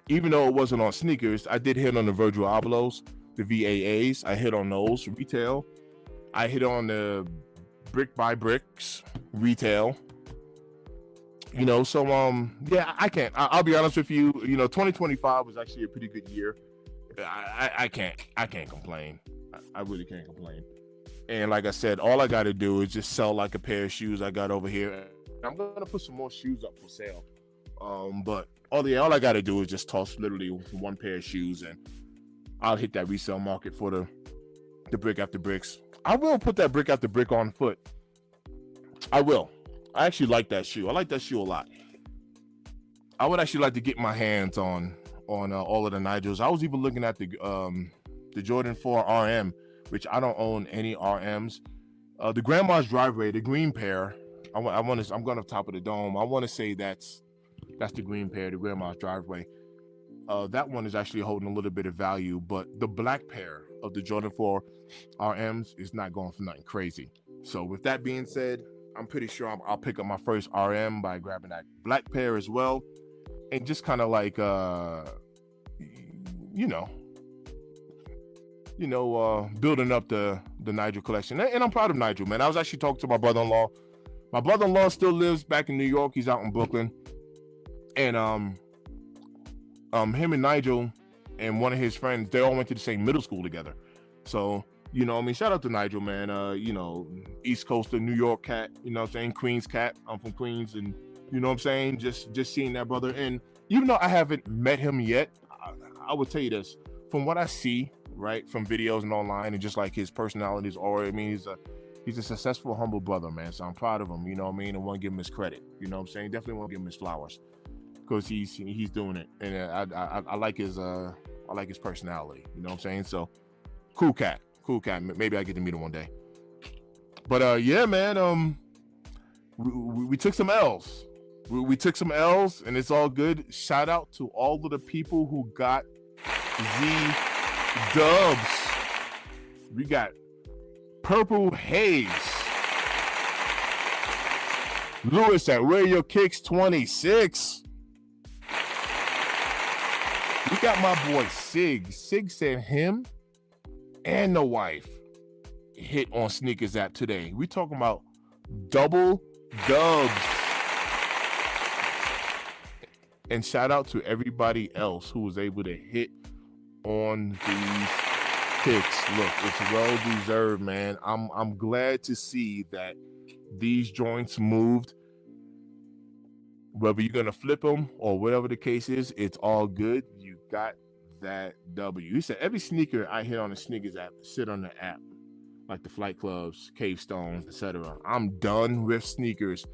even though it wasn't on sneakers, I did hit on the Virgil Ablohs, the VAAs. I hit on those retail. I hit on the Brick by Bricks retail. Yeah, I can't. I'll be honest with you. 2025 was actually a pretty good year. I can't complain. I really can't complain. And like I said, all I got to do is just sell like a pair of shoes I got over here. And I'm gonna put some more shoes up for sale. But all I got to do is just toss literally one pair of shoes, and I'll hit that resale market for the brick after bricks. I will put that brick after brick on foot. I will. I actually like that shoe. I like that shoe a lot. I would actually like to get my hands on all of the Nigels. I was even looking at the Jordan 4 RM, which I don't own any RMs. The Grandma's Driveway, the green pair. I'm going to top of the dome. I want to say that's the green pair, the Grandma's Driveway. That one is actually holding a little bit of value, but the black pair of the Jordan 4 RMs is not going for nothing crazy. So with that being said, I'm pretty sure I'll pick up my first RM by grabbing that black pair as well, and just kind of like building up the Nigel collection. And I'm proud of Nigel, man. I was actually talking to my brother-in-law. My brother-in-law still lives back in New York. He's out in Brooklyn, and him and Nigel and one of his friends, they all went to the same middle school together. So, shout out to Nigel, man. East Coaster, New York cat, Queens cat. I'm from Queens, and just seeing that brother. And even though I haven't met him yet, I would tell you this, from what I see, right, from videos and online, and just like his personality, his aura, I mean, he's a successful, humble brother, man. So I'm proud of him, and want to give him his credit, definitely want to give him his flowers, because he's doing it. And I like his personality, so cool cat. Maybe I get to meet him one day. But yeah, man, we took some L's. We took some L's, and it's all good. Shout out to all of the people who got the dubs. We got Purple Haze, Lewis at Wear Your Kicks 26. We got my boy Sig. Sig said him and the wife hit on Sneakers app today. We talking about double dubs. And shout out to everybody else who was able to hit on these picks. Look, it's well deserved, man. I'm glad to see that these joints moved. Whether you're gonna flip them or whatever the case is, it's all good. You got that W. He said every sneaker I hit on the Sneakers app sit on the app, like the Flight Clubs, Cave Stones, etc. I'm done with sneakers.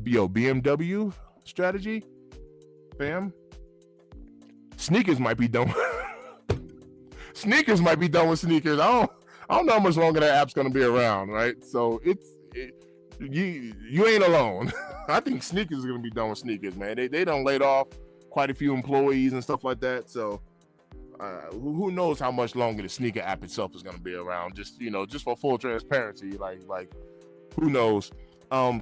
BMW strategy, fam. Sneakers might be done. Sneakers might be done with sneakers. I don't know how much longer that app's gonna be around, right? So you ain't alone. I think sneakers is gonna be done with sneakers, man. They done laid off quite a few employees and stuff like that. So who knows how much longer the sneaker app itself is gonna be around? Just for full transparency, like who knows?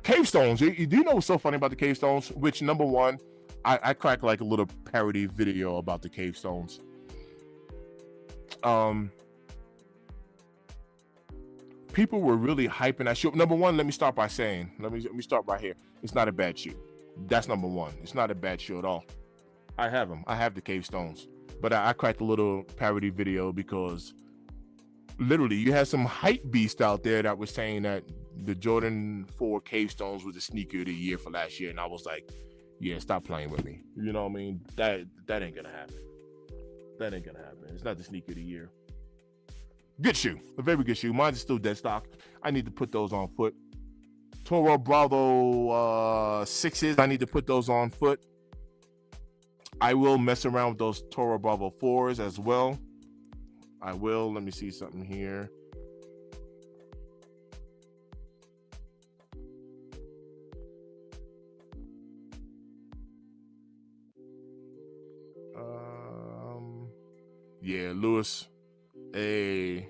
Cave Stones. Do you know what's so funny about the Cave Stones? Which, number one, I cracked like a little parody video about the Cave Stones. People were really hyping that shoe. Number one, let me start right here. It's not a bad shoe. That's number one. It's not a bad shoe at all. I have them. I have the Cave Stones. But I cracked a little parody video because literally you had some hype beast out there that was saying that the Jordan 4 Cave Stones was the sneaker of the year for last year. And I was like, yeah, stop playing with me. You know what I mean? That ain't gonna happen. That ain't gonna happen. It's not the sneaker of the year. Good shoe. A very good shoe. Mine is still dead stock. I need to put those on foot. Toro Bravo 6s. I need to put those on foot. I will mess around with those Toro Bravo 4s as well. I will. Let me see something here. Yeah, Lewis. Hey.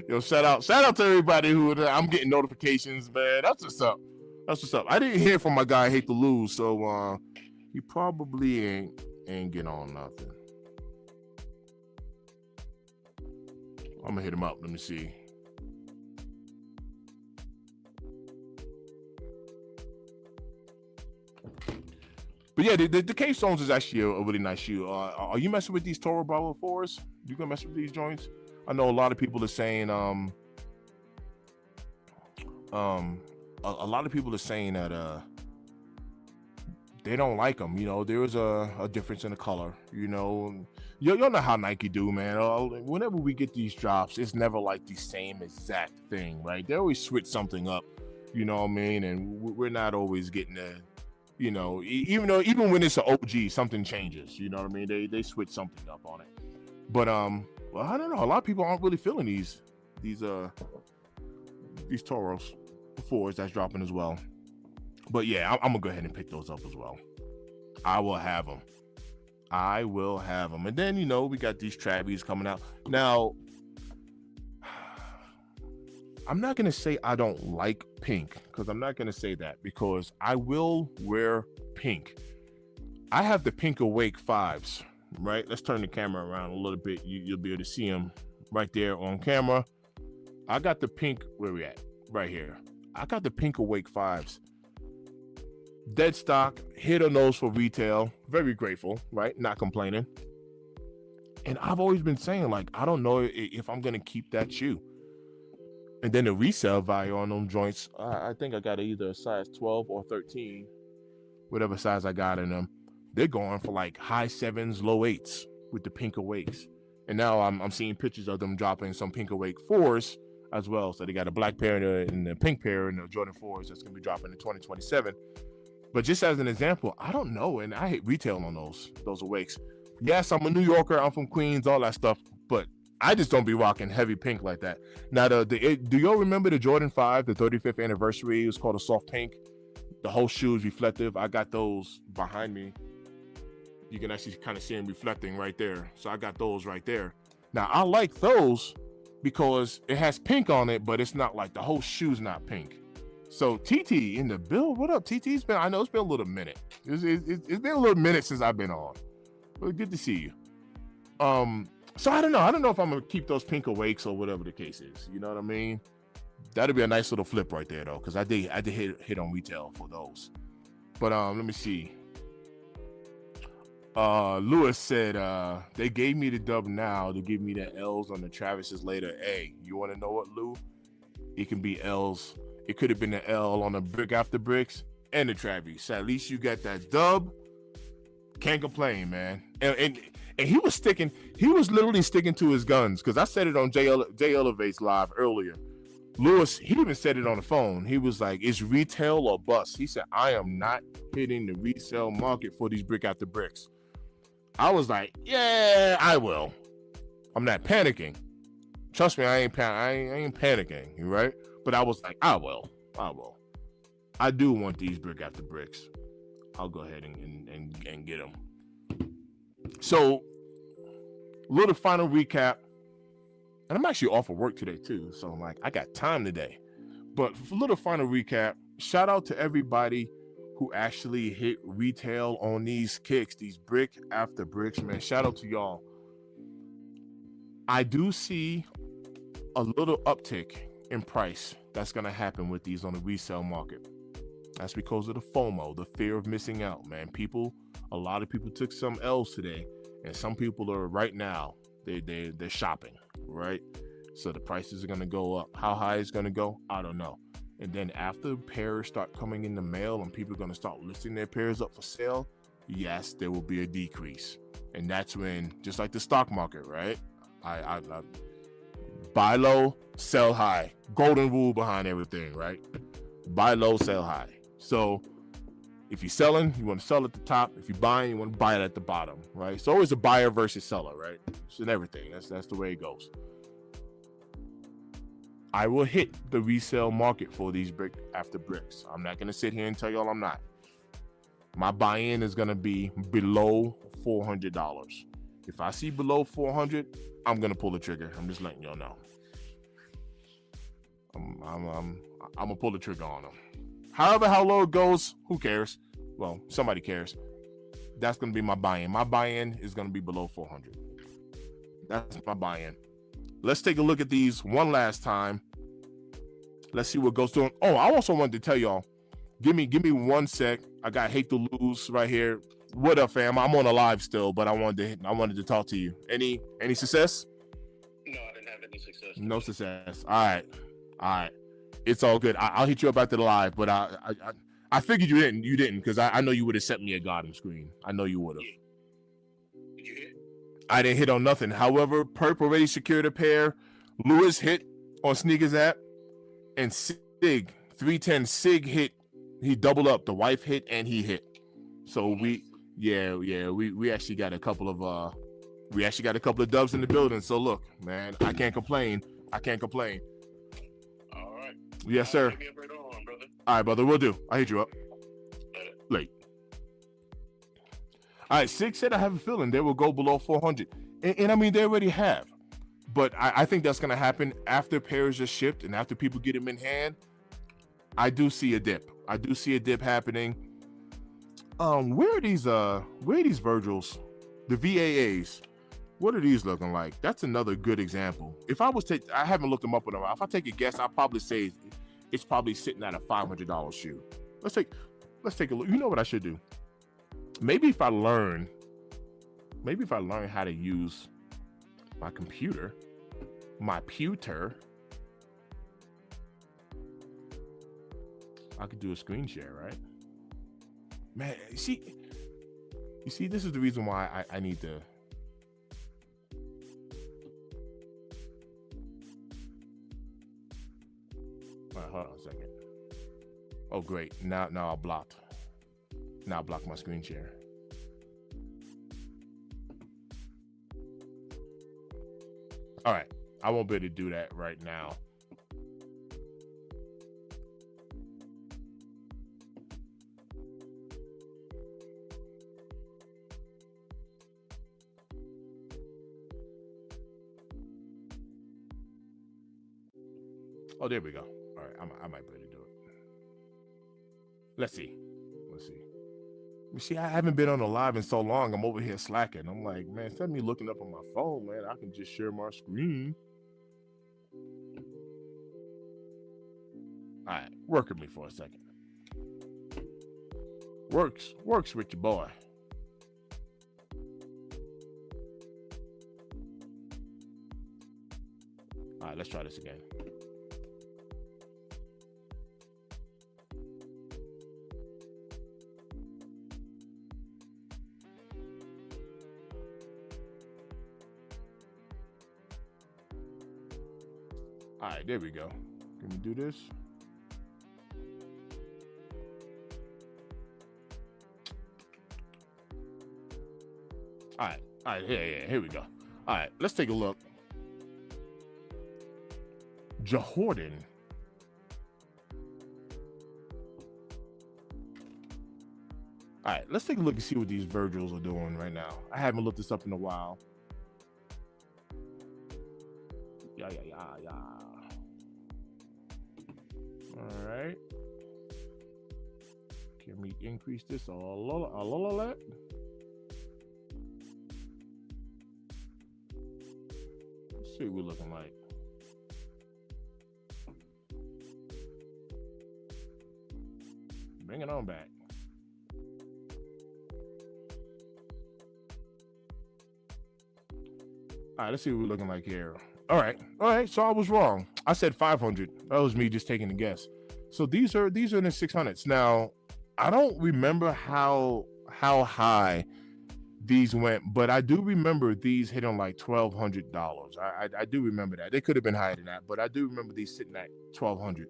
Yo, shout out to everybody who I'm getting notifications, man. That's what's up. I didn't hear from my guy Hate to Lose, so he probably ain't getting on nothing. I'm gonna hit him up. Let me see. But yeah, the Cave Stones is actually a really nice shoe. Are you messing with these Toro Bravo 4s? You gonna mess with these joints? I know a lot of people are saying a lot of people are saying that they don't like them. You know, there is a difference in the color. You know, you'll know how Nike do, man. Whenever we get these drops, it's never like the same exact thing, right? They always switch something up. You know what I mean? And we're not always getting the, you know, even when it's an OG, something changes. You know what I mean? They switch something up on it. But well, I don't know. A lot of people aren't really feeling these Toros 4s that's dropping as well. But yeah, I'm gonna go ahead and pick those up as well. I will have them. And then, you know, we got these Travis coming out. Now, I'm not gonna say I don't like pink, because I'm not gonna say that, because I will wear pink. I have the Pink Awake 5s, right? Let's turn the camera around a little bit. You'll be able to see them right there on camera. I got the pink, where we at? Right here. I got the Pink Awake 5s. Dead stock, hit on those for retail. Very grateful, right? Not complaining. And I've always been saying, like, I don't know if I'm gonna keep that shoe. And then the resale value on them joints, I think I got either a size 12 or 13, whatever size I got in them. They're going for like high 7s, low 8s with the Pink Awakes. And now I'm seeing pictures of them dropping some Pink Awake 4s as well. So they got a black pair and the pink pair and the Jordan 4s that's gonna be dropping in 2027. But just as an example, I don't know, and I hate retail on those Awakes. Yes, I'm a New Yorker, I'm from Queens, all that stuff, but I just don't be rocking heavy pink like that. Now, do y'all remember the Jordan 5, the 35th anniversary? It was called a soft pink. The whole shoe is reflective. I got those behind me. You can actually kind of see them reflecting right there. So I got those right there. Now, I like those because it has pink on it, but it's not like the whole shoe's not pink. So TT in the build, what up? TT's been, I know it's been a little minute. It's been a little minute since I've been on. But good to see you. So I don't know if I'm gonna keep those Pink Awakes or whatever the case is. You know what I mean? That'd be a nice little flip right there though, because I did hit on retail for those. But let me see. Lewis said they gave me the dub now to give me the L's on the Travis's later. Hey, you want to know what, Lou? It can be L's. It could have been the L on the brick after bricks and the Travis. So at least you got that dub. Can't complain, man. And he was literally sticking to his guns, because I said it on Jay Elevate's live earlier. Lewis, he even said it on the phone. He was like, it's retail or bust. He said, I am not hitting the resale market for these brick after bricks. I was like, yeah, I will. I'm not panicking. Trust me, I ain't panicking, right? But I was like, I will. I do want these brick after bricks. I'll go ahead and get them. So, little final recap. And I'm actually off of work today too, so I'm like, I got time today. But for a little final recap, shout out to everybody who actually hit retail on these kicks, these brick after bricks, man. Shout out to y'all. I do see a little uptick in price that's going to happen with these on the resale market. That's because of the FOMO, the fear of missing out, man. A lot of people took some L's today, and some people are right now, they're shopping, right? So the prices are going to go up. How high it's going to go, I don't know. And then after pairs start coming in the mail and people are going to start listing their pairs up for sale, yes, there will be a decrease. And that's when, just like the stock market, right? I buy low, sell high. Golden rule behind everything, right? Buy low, sell high. So if you're selling, you want to sell at the top. If you're buying, you want to buy it at the bottom, right? So always a buyer versus seller, right? It's in everything. That's the way it goes. I will hit the resale market for these brick after bricks. I'm not going to sit here and tell y'all I'm not. My buy-in is going to be below $400. If I see below $400, I'm going to pull the trigger. I'm just letting y'all know. I'm going to pull the trigger on them. However, how low it goes, who cares? Well, somebody cares. That's going to be my buy-in. My buy-in is going to be below $400. That's my buy-in. Let's take a look at these one last time. Let's see what goes through. Oh, I also wanted to tell y'all, Give me 1 sec. I got hate to lose right here. What up, fam? I'm on a live still, but I wanted to talk to you. Any success? No, I didn't have any success. No success. All right. It's all good. I'll hit you up after the live, but I figured you didn't. You didn't, because I know you would have sent me a Gotham screen. I know you would have. Yeah. Did you hit? I didn't hit on nothing. However, Perp already secured a pair. Lewis hit on Sneakers app, and Sig 310 Sig hit. He doubled up. The wife hit and he hit. So we actually got a couple of dubs in the building. So look, man, I can't complain. All right. Yes, sir. Give me a break on, brother. All right, brother, we'll do. I'll hit you up. Late. All right, Sig said I have a feeling they will go below 400. And I mean, they already have. But I think that's going to happen after pairs are shipped and after people get them in hand. I do see a dip. Happening. Where are these Virgils? The VAAs. What are these looking like? That's another good example. If I was I haven't looked them up in a while. If I take a guess, I'll probably say it's probably sitting at a $500 shoe. Let's take a look. You know what I should do? Maybe if I learn how to use my computer, my pewter, I could do a screen share, right? Man, you see, this is the reason why I need to. All right, hold on a second. Oh, great. Now I blocked. Now I blocked my screen share. All right. I won't be able to do that right now. Oh, there we go. All right, I might be able to do it. Let's see. You see, I haven't been on a live in so long. I'm over here slacking. I'm like, man, instead of me looking up on my phone, man, I can just share my screen. All right, work with me for a second. Works with your boy. All right, let's try this again. All right, there we go. Can we do this? All right, here we go. All right, let's take a look. Jordan. All right, let's take a look and see what these Virgils are doing right now. I haven't looked this up in a while. Yeah. All right. Can we increase this a lot? Let's see what we're looking like. Bring it on back. All right, let's see what we're looking like here. All right. So I was wrong. I said 500. That was me just taking a guess. So these are in the 600s. Now, I don't remember how high these went, but I do remember these hitting like $1,200. I do remember that. They could have been higher than that, but I do remember these sitting at $1,200.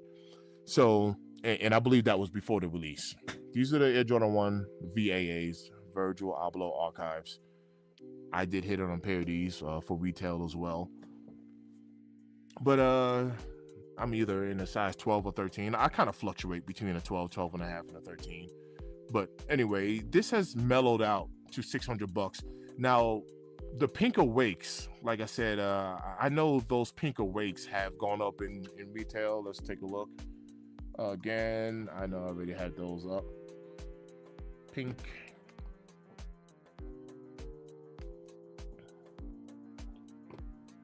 So, and I believe that was before the release. These are the Air Jordan 1 VAAs, Virgil Abloh Archives. I did hit on a pair of these for retail as well. But I'm either in a size 12 or 13. I kind of fluctuate between a 12, 12 and a half, and a 13. But anyway, this has mellowed out to $600. Now, the Pink Awakes, like I said, I know those Pink Awakes have gone up in retail. Let's take a look. Again, I know I already had those up. Pink.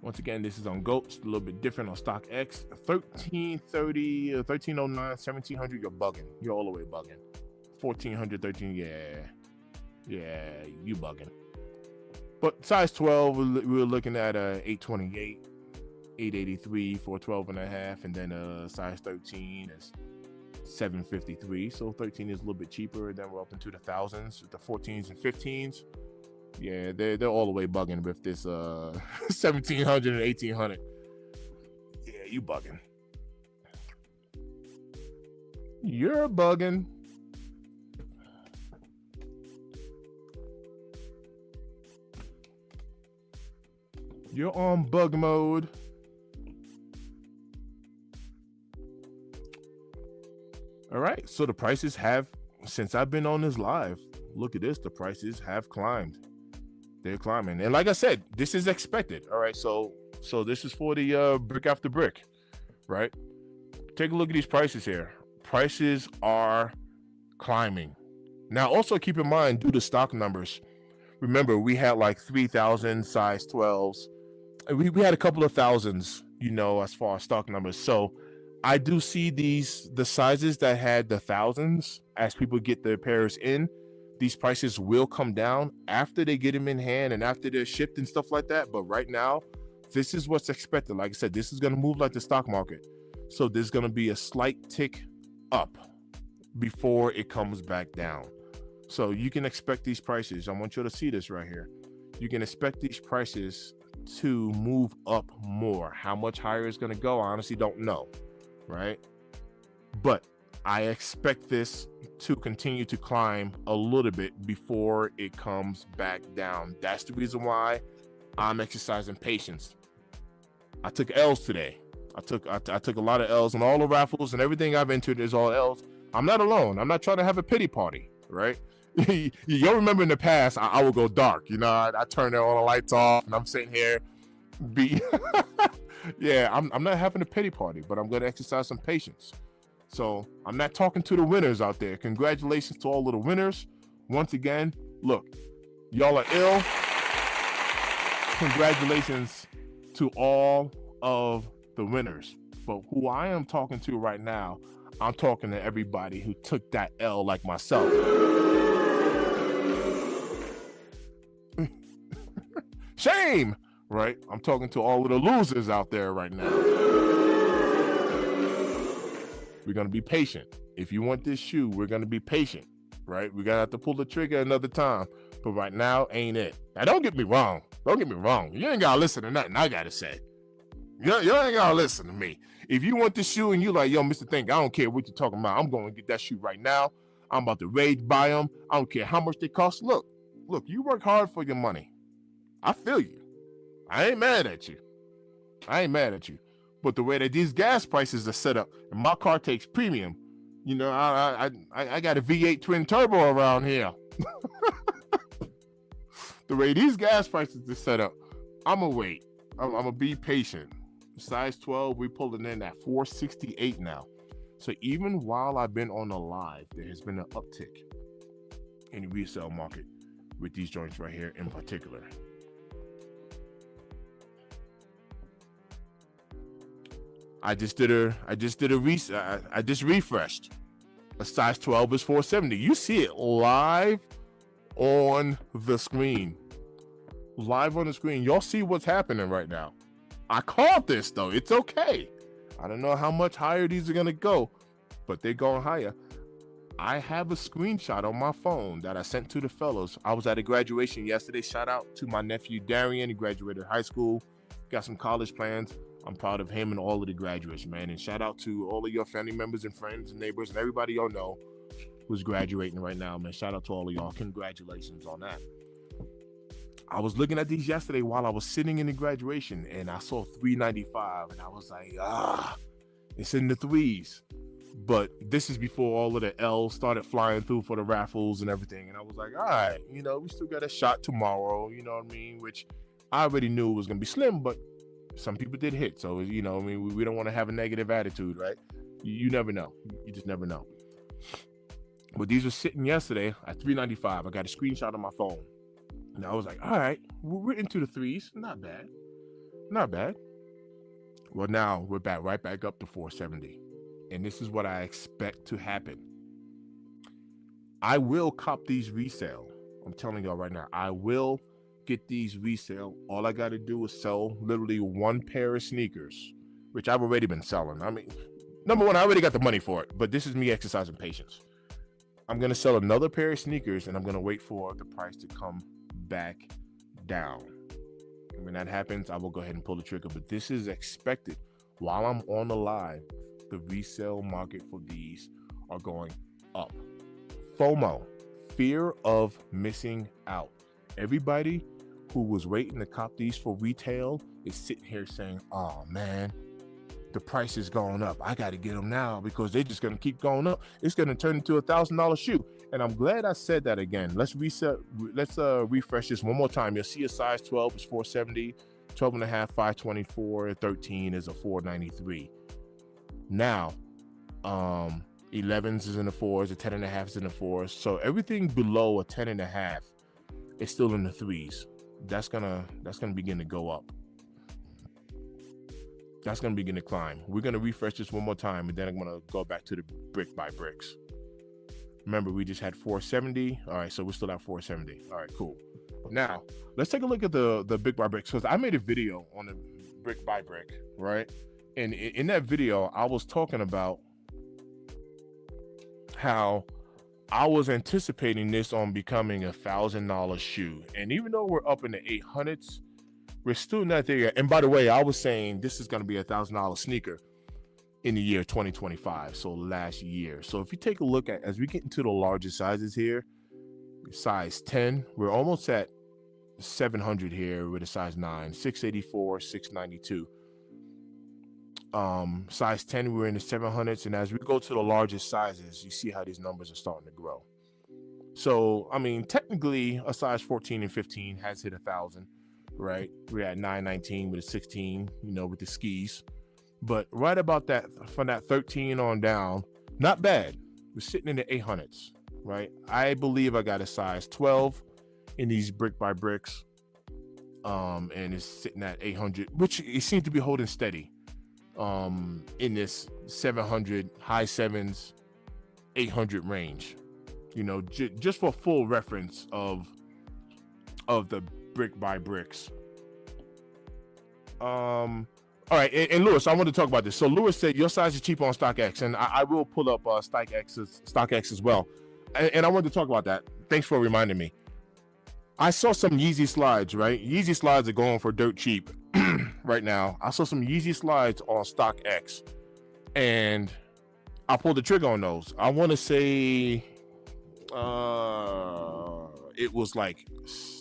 Once again, this is on GOATs, a little bit different on StockX. 1330, 1309, 1700, you're bugging. You're all the way bugging. 1400, 13, yeah, you bugging. But size 12, we were looking at 828, 883 for 12 and a half, and then size 13 is 753. So 13 is a little bit cheaper. Then we're up into the thousands, the 14s and 15s. Yeah, they're all the way bugging with this 1700 and 1800. Yeah, you bugging. You're bugging. You're on bug mode. All right, so the prices have, since I've been on this live, look at this, the prices have climbed. They're climbing. And like I said, this is expected. All right, so this is for the brick after brick, right? Take a look at these prices here. Prices are climbing. Now, also keep in mind, do the stock numbers. Remember, we had like 3,000 size 12s. We had a couple of thousands, as far as stock numbers. So I do see the sizes that had the thousands, as people get their pairs in, these prices will come down after they get them in hand and after they're shipped and stuff like that. But right now, this is what's expected. Like I said, this is going to move like the stock market. So there's going to be a slight tick up before it comes back down. So you can expect these prices. I want you to see this right here. You can expect these prices to move up more. How much higher it's going to go, I honestly don't know, right? But I expect this to continue to climb a little bit before it comes back down. That's the reason why I'm exercising patience. I took L's today. I took a lot of L's, and all the raffles and everything I've entered is all L's. I'm not alone. I'm not trying to have a pity party, right? You'll remember in the past, I would go dark. I turn all the lights off, and I'm sitting here. Yeah, I'm not having a pity party, but I'm going to exercise some patience. So I'm not talking to the winners out there. Congratulations to all of the winners. Once again, look, y'all are ill. Congratulations to all of the winners. But who I am talking to right now, I'm talking to everybody who took that L like myself. Shame, right? I'm talking to all of the losers out there right now. We're going to be patient. If you want this shoe, we're going to be patient, right? We're going to have to pull the trigger another time. But right now, ain't it. Now, don't get me wrong. You ain't got to listen to nothing I got to say. You ain't got to listen to me. If you want this shoe and you like, yo, Mr. Think, I don't care what you're talking about. I'm going to get that shoe right now. I'm about to rage buy them. I don't care how much they cost. Look, you work hard for your money. I feel you. I ain't mad at you. But the way that these gas prices are set up, and my car takes premium, I got a V8 twin turbo around here. The way these gas prices are set up, I'm gonna wait. I'm gonna be patient. Size 12, we pulling in at 468 now. So even while I've been on the live, there has been an uptick in the resale market with these joints right here in particular. I just refreshed. A size 12 is 470. You see it live on the screen. Y'all see what's happening right now. I called this though. It's okay. I don't know how much higher these are gonna go, but they're going higher. I have a screenshot on my phone that I sent to the fellows. I was at a graduation yesterday. Shout out to my nephew Darian. He graduated high school, got some college plans. I'm proud of him and all of the graduates, man. And shout out to all of your family members and friends and neighbors and everybody y'all know who's graduating right now, man. Shout out to all of y'all. Congratulations on that. I was looking at these yesterday while I was sitting in the graduation, and I saw $395, and I was like, it's in the threes. But this is before all of the L's started flying through for the raffles and everything. And I was like, all right, we still got a shot tomorrow, you know what I mean? Which I already knew it was going to be slim, but some people did hit. So, we don't want to have a negative attitude, right? You never know. You just never know. But these were sitting yesterday at $395. I got a screenshot on my phone. And I was like, all right, we're into the threes. Not bad. Not bad. Well, now we're back right back up to 470. And this is what I expect to happen. I will cop these resale. I'm telling y'all right now, I will get these resale. All I got to do is sell literally one pair of sneakers, which I've already been selling. I mean, number one, I already got the money for it, but this is me exercising patience. I'm going to sell another pair of sneakers and I'm going to wait for the price to come back down. And when that happens, I will go ahead and pull the trigger. But this is expected. While I'm on the live, the resale market for these are going up. FOMO, fear of missing out. Everybody who was waiting to cop these for retail is sitting here saying, oh man, the price is going up. I got to get them now because they're just going to keep going up. It's going to turn into $1,000 shoe. And I'm glad I said that again. Let's refresh this one more time. You'll see a size 12 is 470, 12 and a half, 524, 13 is a 493. Now, 11s is in the fours, a 10 and a half is in the fours. So everything below a 10 and a half is still in the threes. That's gonna begin to go up. That's gonna begin to climb. We're gonna refresh this one more time, and then I'm gonna go back to the brick by bricks. Remember, we just had 470. All right, so we're still at 470. All right, cool. Now let's take a look at the brick by bricks, because I made a video on the brick by brick, right? And in that video, I was talking about how I was anticipating this on becoming $1,000 shoe. And even though we're up in the 800s, we're still not there yet. And by the way, I was saying this is going to be $1,000 sneaker in the year 2025. So last year. So if you take a look at, as we get into the larger sizes here, size 10, we're almost at 700 here with a size 9, 684, 692. Size 10, we're in the 700s, and as we go to the largest sizes, you see how these numbers are starting to grow. So I mean, technically a size 14 and 15 has hit 1,000, right? We're at 919 with a 16, you know, with the skis, but right about that, from that 13 on down, not bad. We're sitting in the 800s, right? I believe I got a size 12 in these brick by bricks, and it's sitting at 800, which it seems to be holding steady in this 700, high sevens, 800 range, you know, just for full reference of the brick by bricks. All right, and Lewis, I want to talk about this. So Lewis said your size is cheap on StockX, and I will pull up StockX as well, and I wanted to talk about that. Thanks for reminding me. I saw some Yeezy slides, right? Yeezy slides are going for dirt cheap right now. I saw some Yeezy slides on StockX, and I pulled the trigger on those. I want to say it was like,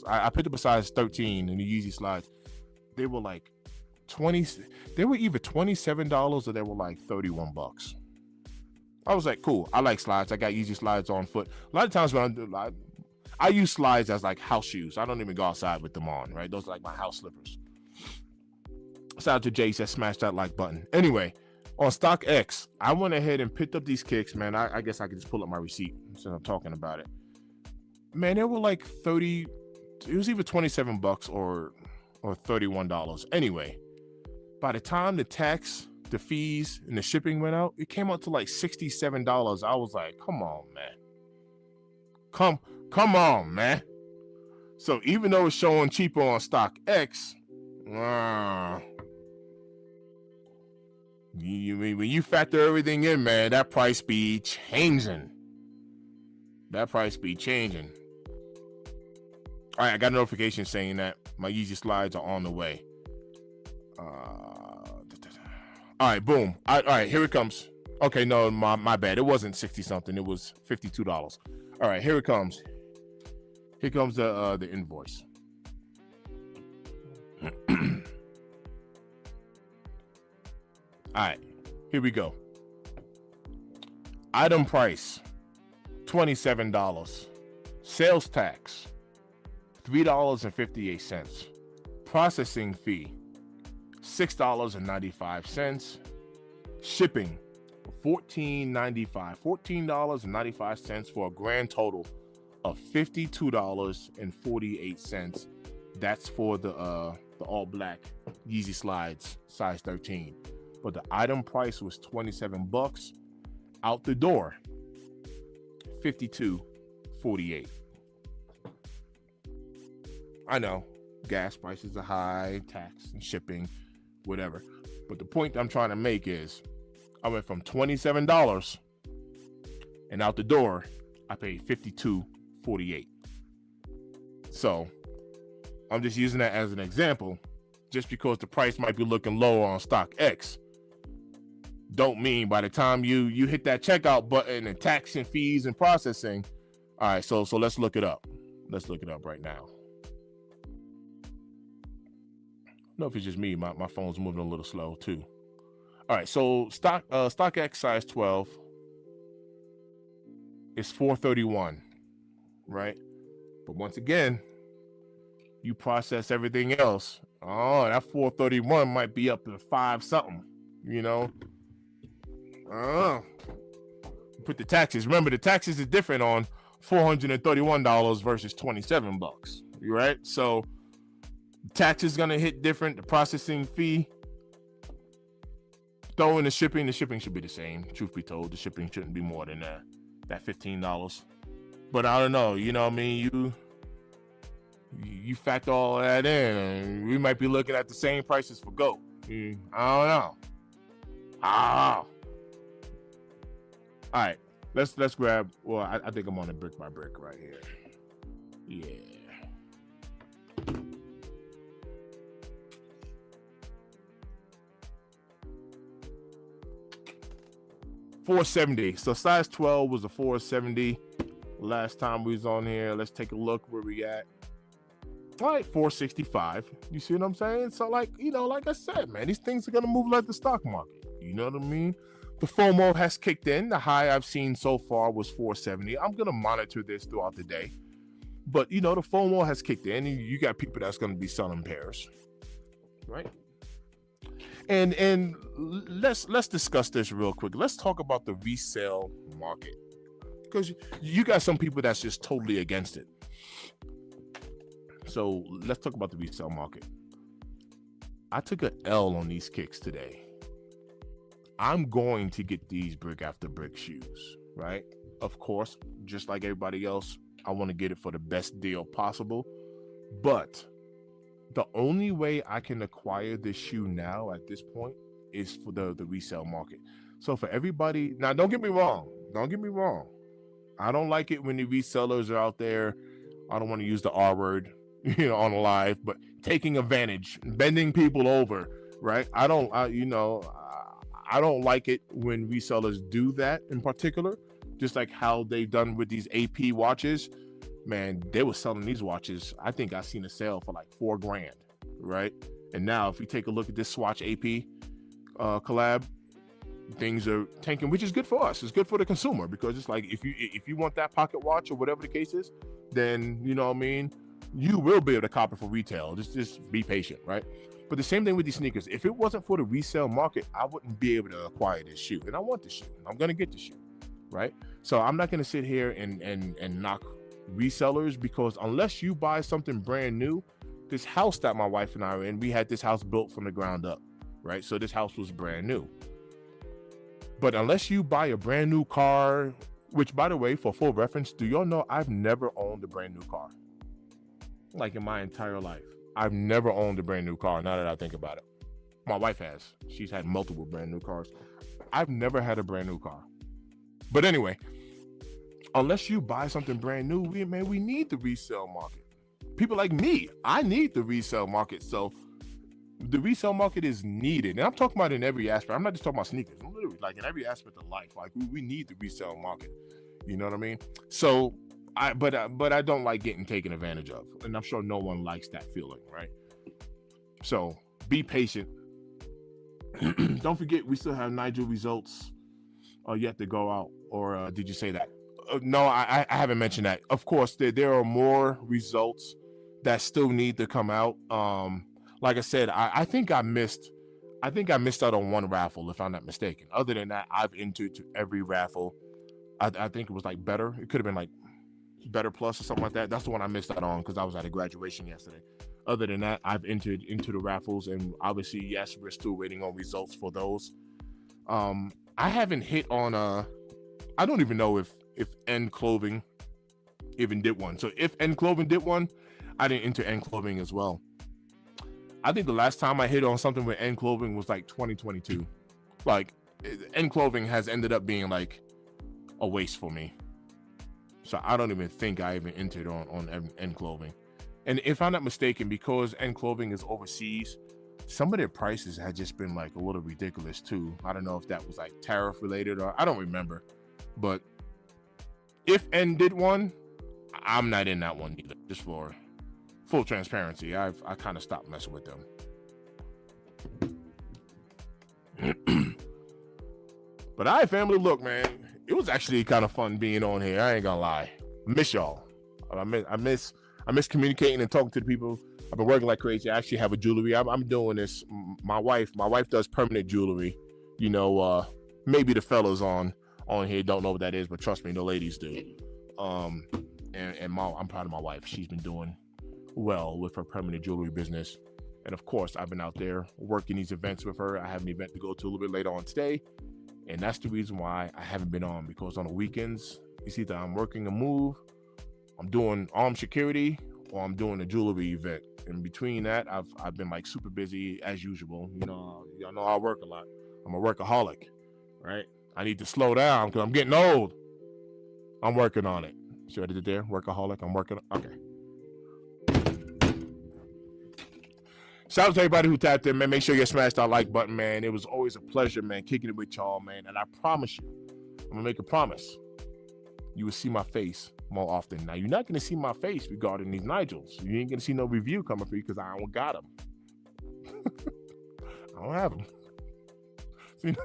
I picked up a size 13 in the Yeezy slides. They were like 20. They were either $27 or they were like $31. I was like, cool. I like slides. I got Yeezy slides on foot. A lot of times when I use slides as like house shoes. I don't even go outside with them on, right? Those are like my house slippers. Shout out to Jace that smashed that like button. Anyway, on StockX, I went ahead and picked up these kicks, man. I guess I could just pull up my receipt since I'm talking about it. Man, they were like 30. It was either $27 or $31. Anyway, by the time the tax, the fees, and the shipping went out, it came out to like $67. I was like, come on, man. Come on, man. So even though it's showing cheaper on StockX, when you factor everything in, man, that price be changing. All right, I got a notification saying that my Yeezy slides are on the way. All right, boom. All right, here it comes. Okay, no, my bad. It wasn't 60 something. It was $52. All right, here it comes. Here comes the invoice. All right, here we go. Item price, $27. Sales tax, $3.58. Processing fee, $6.95. Shipping, $14.95 for a grand total of $52.48. That's for the the all black Yeezy slides, size 13. But the item price was $27. Out the door, $52.48. I know gas prices are high, tax and shipping, whatever. But the point I'm trying to make is I went from $27 and out the door, I paid $52.48. So I'm just using that as an example. Just because the price might be looking lower on stock X, don't mean by the time you hit that checkout button and tax and fees and processing. All right, so let's look it up. Let's look it up right now. I don't know if it's just me. My phone's moving a little slow too. All right, so stock X size 12 is $431, right? But once again, you process everything else. Oh, that $431 might be up to $5 something, you know. Put the taxes. Remember, the taxes is different on $431 versus $27, right? So tax is gonna hit different. The processing fee, throw in the shipping should be the same. Truth be told, the shipping shouldn't be more than that $15. But I don't know, you know what I mean? You factor all that in, and we might be looking at the same prices for GOAT. I don't know. All right, let's grab. Well, I think I'm on a brick by brick right here. Yeah. $470. So size 12 was a $470 last time we was on here. Let's take a look where we at. All right, $465. You see what I'm saying? So like I said, man, these things are gonna move like the stock market. You know what I mean? The FOMO has kicked in. The high I've seen so far was $470. I'm gonna monitor this throughout the day. But the FOMO has kicked in, and you got people that's gonna be selling pairs, right? And let's discuss this real quick. Let's talk about the resale market, because you got some people that's just totally against it. So let's talk about the resale market. I took an L on these kicks today. I'm going to get these brick after brick shoes, right? Of course, just like everybody else, I want to get it for the best deal possible. But the only way I can acquire this shoe now at this point is for the resale market. So for everybody, now don't get me wrong. I don't like it when the resellers are out there. I don't want to use the R word, on live, but taking advantage, bending people over, right? I don't like it when resellers do that in particular, just like how they've done with these AP watches. Man, they were selling these watches. I think I seen a sale for like $4,000, right? And now if you take a look at this Swatch AP collab, things are tanking, which is good for us. It's good for the consumer, because it's like if you want that pocket watch or whatever the case is, then you will be able to cop it for retail. Just be patient, right? But the same thing with these sneakers. If it wasn't for the resale market, I wouldn't be able to acquire this shoe. And I want this shoe. I'm gonna get the shoe, right? So I'm not gonna sit here and knock resellers, because unless you buy something brand new, this house that my wife and I are in, we had this house built from the ground up, right? So this house was brand new. But unless you buy a brand new car, which by the way, for full reference, do y'all know I've never owned a brand new car? Like in my entire life, I've never owned a brand new car. Now that I think about it, my wife has. She's had multiple brand new cars. I've never had a brand new car. But anyway, unless you buy something brand new, we need the resale market. People like me, I need the resale market. So the resale market is needed. And I'm talking about in every aspect. I'm not just talking about sneakers. I'm literally like in every aspect of life. Like we need the resale market. You know what I mean? So but I don't like getting taken advantage of. And I'm sure no one likes that feeling, right? So be patient. Don't forget, we still have Nigel results yet to go out. Or did you say that? No, I haven't mentioned that. Of course, there are more results that still need to come out. Like I said, I think I missed out on one raffle, if I'm not mistaken. Other than that, I've entered to every raffle. I think it was like Better. It could have been like Better Plus or something like that. That's the one I missed out on because I was at a graduation yesterday. Other than that, I've entered into the raffles, and obviously, yes, we're still waiting on results for those. I haven't hit on I don't even know if N Clothing even did one. So if N Clothing did one, I didn't enter N Clothing as well. I think the last time I hit on something with N Clothing was like 2022. Like N Clothing has ended up being like a waste for me. So I don't even think I even entered on N Clothing. And if I'm not mistaken, because N Clothing is overseas, some of their prices had just been like a little ridiculous too. I don't know if that was like tariff related or I don't remember. But if N did one, I'm not in that one either. Just for full transparency, I kind of stopped messing with them. But all right, family, look, man, it was actually kind of fun being on here. I ain't gonna lie, I miss y'all. I miss communicating and talking to the people. I've been working like crazy. I actually have a jewelry. I'm doing this. My wife does permanent jewelry. You know, maybe the fellas on here don't know what that is, but trust me, the ladies do. And I'm proud of my wife. She's been doing well with her permanent jewelry business. And of course, I've been out there working these events with her. I have an event to go to a little bit later on today. And that's the reason why I haven't been on, because on the weekends, it's either I'm working a move, I'm doing armed security, or I'm doing a jewelry event. In between that, I've been like super busy as usual. You know, y'all know I work a lot. I'm a workaholic, right? I need to slow down because I'm getting old. I'm working on it. See what I did there? Workaholic. I'm working. Okay. Shout out to everybody who tapped in, man. Make sure you smash that like button, man. It was always a pleasure, man, kicking it with y'all, man. And I promise you, I'm going to make a promise. You will see my face more often. Now, you're not going to see my face regarding these Nigels. You ain't going to see no review coming for you because I don't got them. I don't have them. So you're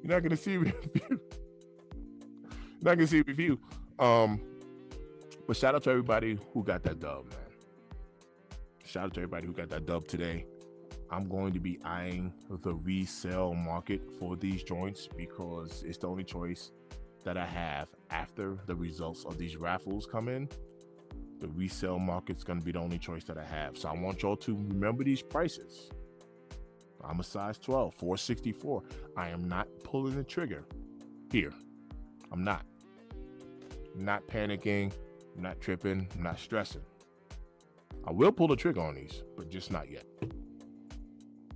not going to see a review. You're not going to see a review. But shout out to everybody who got that dub, man. Shout out to everybody who got that dub today. I'm going to be eyeing the resale market for these joints because it's the only choice that I have after the results of these raffles come in. The resale market's going to be the only choice that I have. So I want y'all to remember these prices. I'm a size 12, 464. I am not pulling the trigger here. I'm not. Not panicking, not tripping, not stressing. I will pull the trigger on these, but just not yet.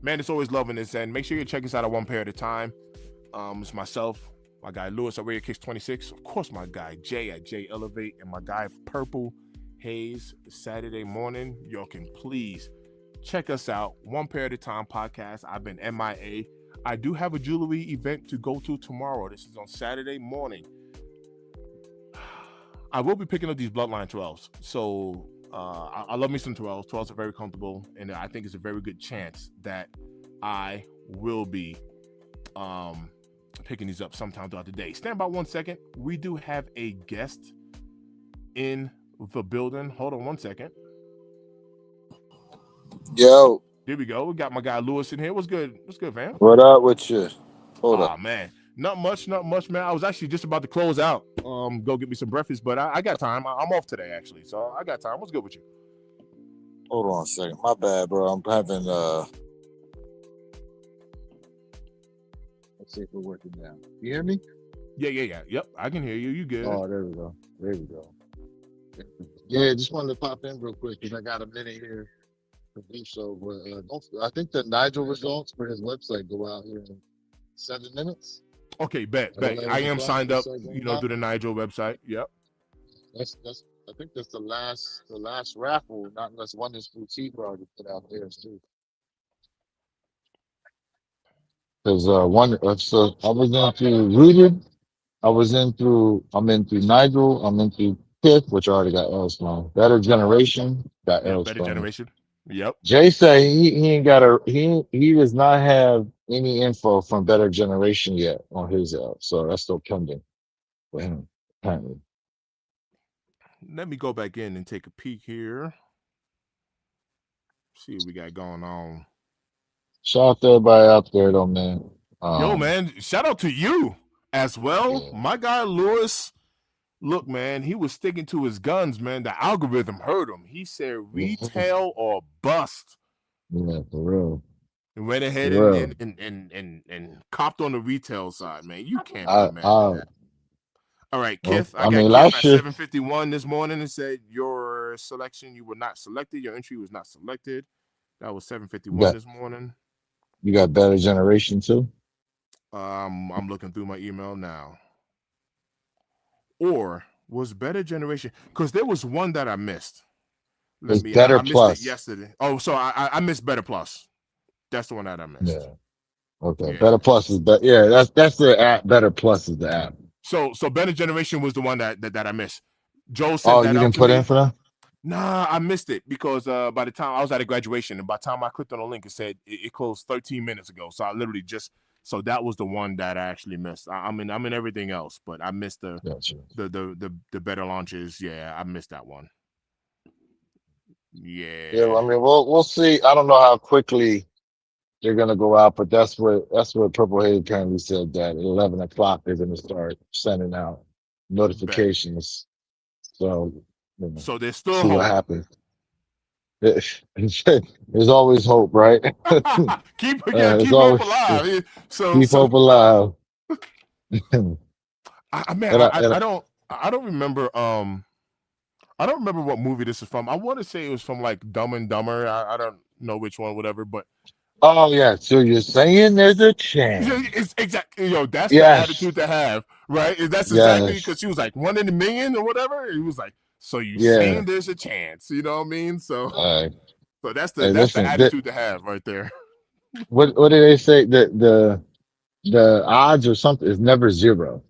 Man, it's always loving this, and make sure you check us out at one pair at a time. It's myself, my guy Lewis at Radio Kicks 26, of course my guy Jay at Jay Elevate, and my guy Purple Haze Saturday morning. Y'all can please check us out, One Pair at a Time podcast. I've been MIA. I do have a jewelry event to go to tomorrow. This is on Saturday morning. I will be picking up these Bloodline 12s. So I love me some 12s. 12s are very comfortable, and I think it's a very good chance that I will be picking these up sometime throughout the day. Stand by 1 second. We do have a guest in the building. Hold on 1 second. Yo. Here we go. We got my guy Lewis in here. What's good? What's good, fam? What up with you? Hold up. Man. Not much, man. I was actually just about to close out. Go get me some breakfast, but I got time. I'm off today, actually, so I got time. What's good with you? Hold on a second. My bad, bro. I'm having let's see if we're working now. You hear me? Yeah. Yep, I can hear you. You good? Oh, there we go. Yeah, just wanted to pop in real quick because I got a minute here to do so. But I think the Nigel results for his website go out here in 7 minutes. Okay, bet. I am signed up, through the Nigel website. Yep. That's I think that's the last raffle, not unless one is boutique already put out there too. Because so I was in through Rooted, I'm in through Nigel, I'm in through Piff, which I already got L's from. Better Generation, got L's Better from. Generation. Yep. Jay said he ain't got he does not have any info from Better Generation yet on his so that's still pending for him, apparently. Let me go back in and take a peek here. See what we got going on. Shout out to everybody out there though, man. Yo, man, shout out to you as well. Yeah. My guy Lewis Look, man, he was sticking to his guns, man. The algorithm heard him. He said Mhm. retail or bust. Yeah, for real. And went For ahead real. and copped on the retail side, man. You can't be I, mad at I, that. All right, well, Kith. I I got mean, Kith last at year 7:51 this morning and said your selection you were not selected. Your entry was not selected. That was you 7:51 got this morning. you got better generation too. I'm looking through my email now. Or was Better Generation? Because there was one that I missed. Let It's me. And I, better I missed it plus. yesterday. Oh, so I missed Better Plus. That's the one that I missed. Yeah. Okay. Yeah. Better plus is better. Yeah, that's the app. Better plus is the app. So Better Generation was the one that I missed. Joe sent Oh, that you out didn't to put in me. for that? Nah, I missed it because by the time I was at a graduation, and by the time I clicked on the link, it said it closed 13 minutes ago. So I literally just so that was the one that I actually missed. I'm in everything else, but I missed Gotcha. the better launches. Yeah, I missed that one. Yeah, Yeah, well, I mean, we'll see. I don't know how quickly they're gonna go out, but that's what Purple Haze apparently said that at 11 o'clock they're gonna start sending out bet. notifications. So you know, So there's still see what hope. happens. There's always hope, right? Keep There's hope always alive. So keep so hope alive. and man, I, I, and I, I don't I don't remember I don't remember what movie this is from. I want to say it was from like Dumb and Dumber. I don't know which one, whatever. But oh yeah, so you're saying there's a chance? it's exactly that's the Yes, attitude to have, right? That's exactly yes, because she was like 1 in a million or whatever. He was like, so you yeah. saying there's a chance? You know what I mean? So Uh, so hey, that's the listen. attitude to have right there. What did they say? The odds or something is never zero.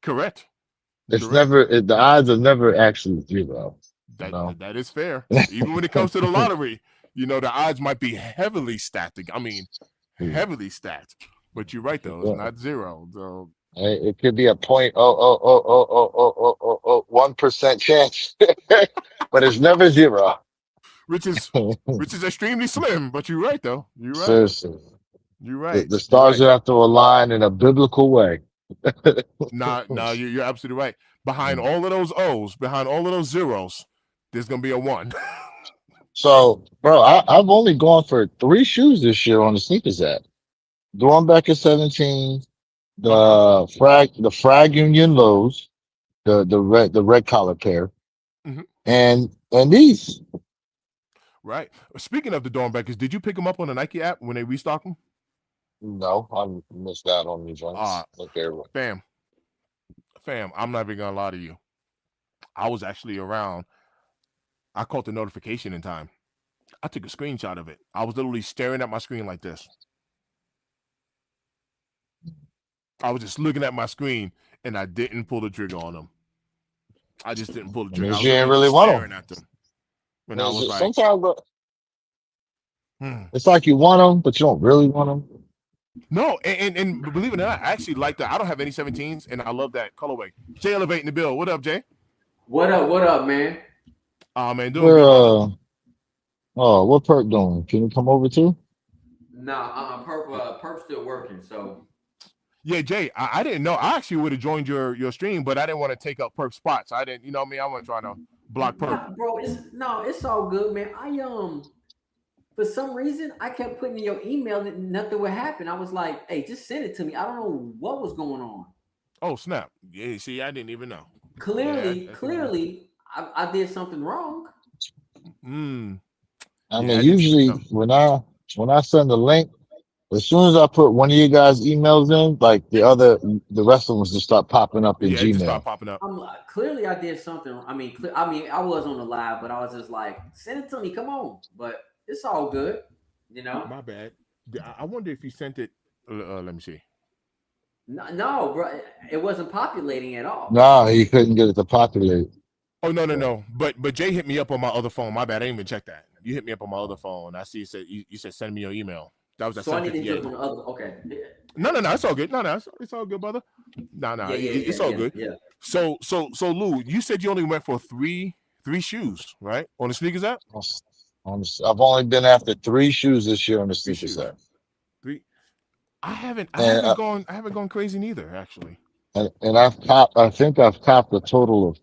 Correct, It's correct. never the odds are never actually zero. You That know. that is fair. Even when it comes to the lottery, the odds might be heavily stacked. I mean, heavily stacked. But you're right though; it's Well, not zero. So it could be a point 1% chance, but it's never zero. which is which is extremely slim. But you're right though. You're right. Seriously, You're the, right. the You're stars right. have to align in a biblical way. Nah, you're absolutely right. Behind all of those O's, behind all of those zeros, there's gonna be a one. So, bro, I've only gone for 3 shoes this year on the sneakers app. Going back at 17, Uh-huh. the frag union lows, the red collar pair, Hmm. and these. Right. Speaking of the Dornbeckers, did you pick them up on the Nike app when they restock them? No, I missed out on these Uh ones. Okay, fam, fam, I'm not even gonna lie to you. I was actually around. I caught the notification in time. I took a screenshot of it. I was literally staring at my screen like this. I was just looking at my screen and I didn't pull the trigger on them. I just didn't pull the that trigger. I means was you ain't literally really just want staring them. at them. I And mean, I was like, sometimes, bro, hmm. it's like you want them, but you don't really want them. No, and believe it or not, I actually like that. I don't have any 17s, and I love that colorway. Jay elevating the bill. What up, Jay? What up? What up, man? Man, doing We're good, brother. what perk doing? Can you come over too? Nah, Perp still working. So Yeah, Jay, I didn't know. I actually would have joined your stream, but I didn't want to take up Perp's spots. I didn't, you know what I mean? I wasn't trying to block Perp. nah, bro, it's all good, man. For some reason I kept putting in your email that nothing would happen. I was like, hey, just send it to me. I don't know what was going on. Oh, snap. Yeah, see, I didn't even know. Yeah, Clearly, I didn't even know. clearly, I did something wrong. I Yeah, mean, I didn't even usually know. when I send the link, as soon as I put one of you guys' emails in, like the rest of them just start popping up in Yeah, it just started Gmail. popping up. I'm like, clearly I did something. I was on the live, but I was just like, send it to me. Come on. But it's all good, you know. My bad. I wonder if you sent it. Let me see. No, bro, it wasn't populating at all. No, he couldn't get it to populate. Oh no, no, So, no. But Jay hit me up on my other phone. My bad. I didn't even check that. You hit me up on my other phone. I see you said send me your email. That was at So I need to hit you 7:58. up on the other. Okay. No, it's all good. No, it's all good, brother. No, Yeah, yeah, yeah, it's all yeah, good. yeah. So Lou, you said you only went for three shoes, right? On the sneakers app? I've only been after 3 shoes this year on the Three sneaker shoes. set. Three. I And haven't gone crazy neither, actually. And I've copped. I think I've copped a total of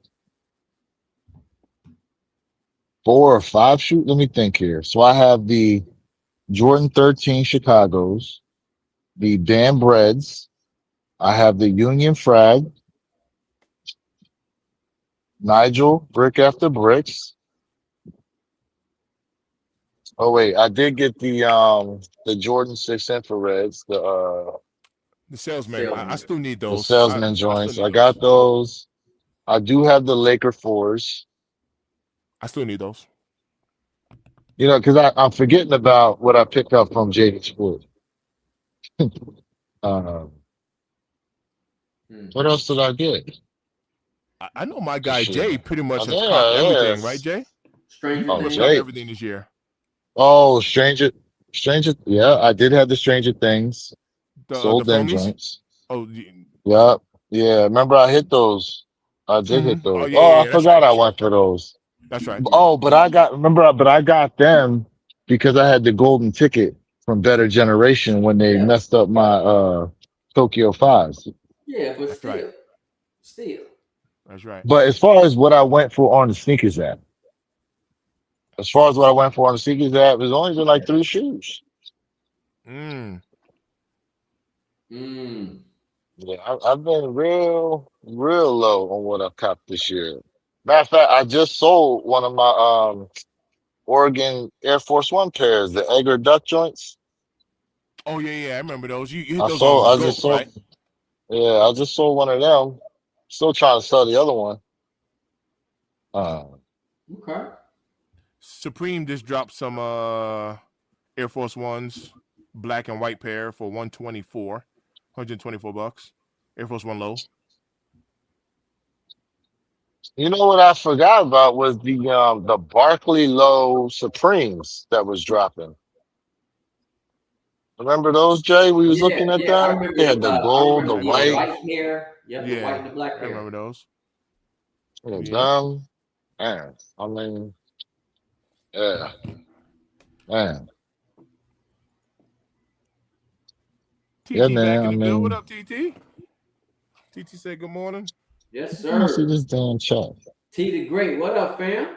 4 or 5 shoes. Let me think here. So I have the Jordan 13 Chicago's, the Dan Breads. I have the Union Frag, Nigel Brick After Bricks. Oh wait, I did get the Jordan 6 infrareds, The salesman. I Salesman. still need the those. salesman I still joints. need I those. got those. I do have the Laker fours. I still need those. You know, because I'm forgetting about what I picked up from JD Sport. Um, Hmm. what else did I get? I know my This guy shit. Jay pretty much Oh, has copped everything, right, yes. Jay? You Stranger pretty Oh, much Things. copped Jay. everything this year. Oh, Stranger. Yeah, I did have the Stranger Things. The Sold them foamies. joints. Oh, Yeah, yeah. Remember, I hit those. I did hit oh those. yeah, Oh, yeah, I yeah. That's right. forgot I That's right. went for those. That's right. Oh, but I got remember, but I got them because I had the golden ticket from Better Generation when they Yeah. messed up my Tokyo Fives. Yeah, but That's right. still. That's right. But as far as what I went for on the sneakers app, as far as what I went for on the sneakers app, it's only been like 3 shoes. Mm. Mm. Yeah, I've been real low on what I've copped this year. Matter of fact, I just sold one of my Oregon Air Force One pairs, the Edgar Duck joints. Oh yeah, yeah. I remember those. You hit I those sold. on I Goat, just right? sold. Yeah, I just sold one of them. Still trying to sell the other one. Uh, Okay. Supreme just dropped some Air Force Ones, black and white pair for 124 bucks. Air Force One low. you know what I forgot about was the Barkley Low Supremes that was dropping. Remember those, Jay? We was Yeah, looking at yeah. I them. They remember. had the I gold, the remember I the remember white. those. white hair. Yep, the white Yeah, and the black I hair. remember those. Yeah, Yeah. them. Man, I mean, yeah, man, yeah, TT back man. in I the bill. What mean, up, TT? TT said good morning. Yes, let me see sir. this damn chat. T the Great. What up, fam?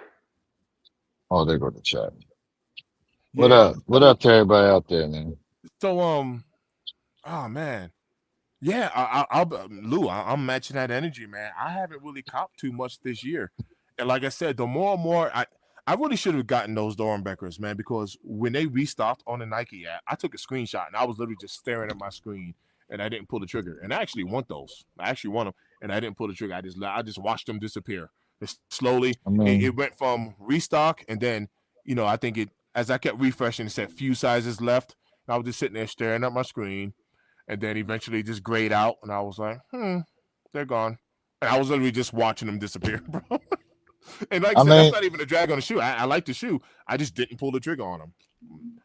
Oh, there go the chat. What Yeah. up? What up to everybody out there, man? So oh man. Yeah, Lou, I'm matching that energy, man. I haven't really copped too much this year, and like I said, the more and more I really should have gotten those Dornbeckers, man, because when they restocked on the Nike app, I took a screenshot and I was literally just staring at my screen and I didn't pull the trigger. And I actually want those. I actually want them, and I didn't pull the trigger. I just watched them disappear. Slowly, I it mean, went from restock, and then I think it as I kept refreshing, it said few sizes left. And I was just sitting there staring at my screen and then eventually just grayed out, and I was like, they're gone. And I was literally just watching them disappear, bro. And like I I said, that's mean, not even a drag on the shoe. I like the shoe. I just didn't pull the trigger on them.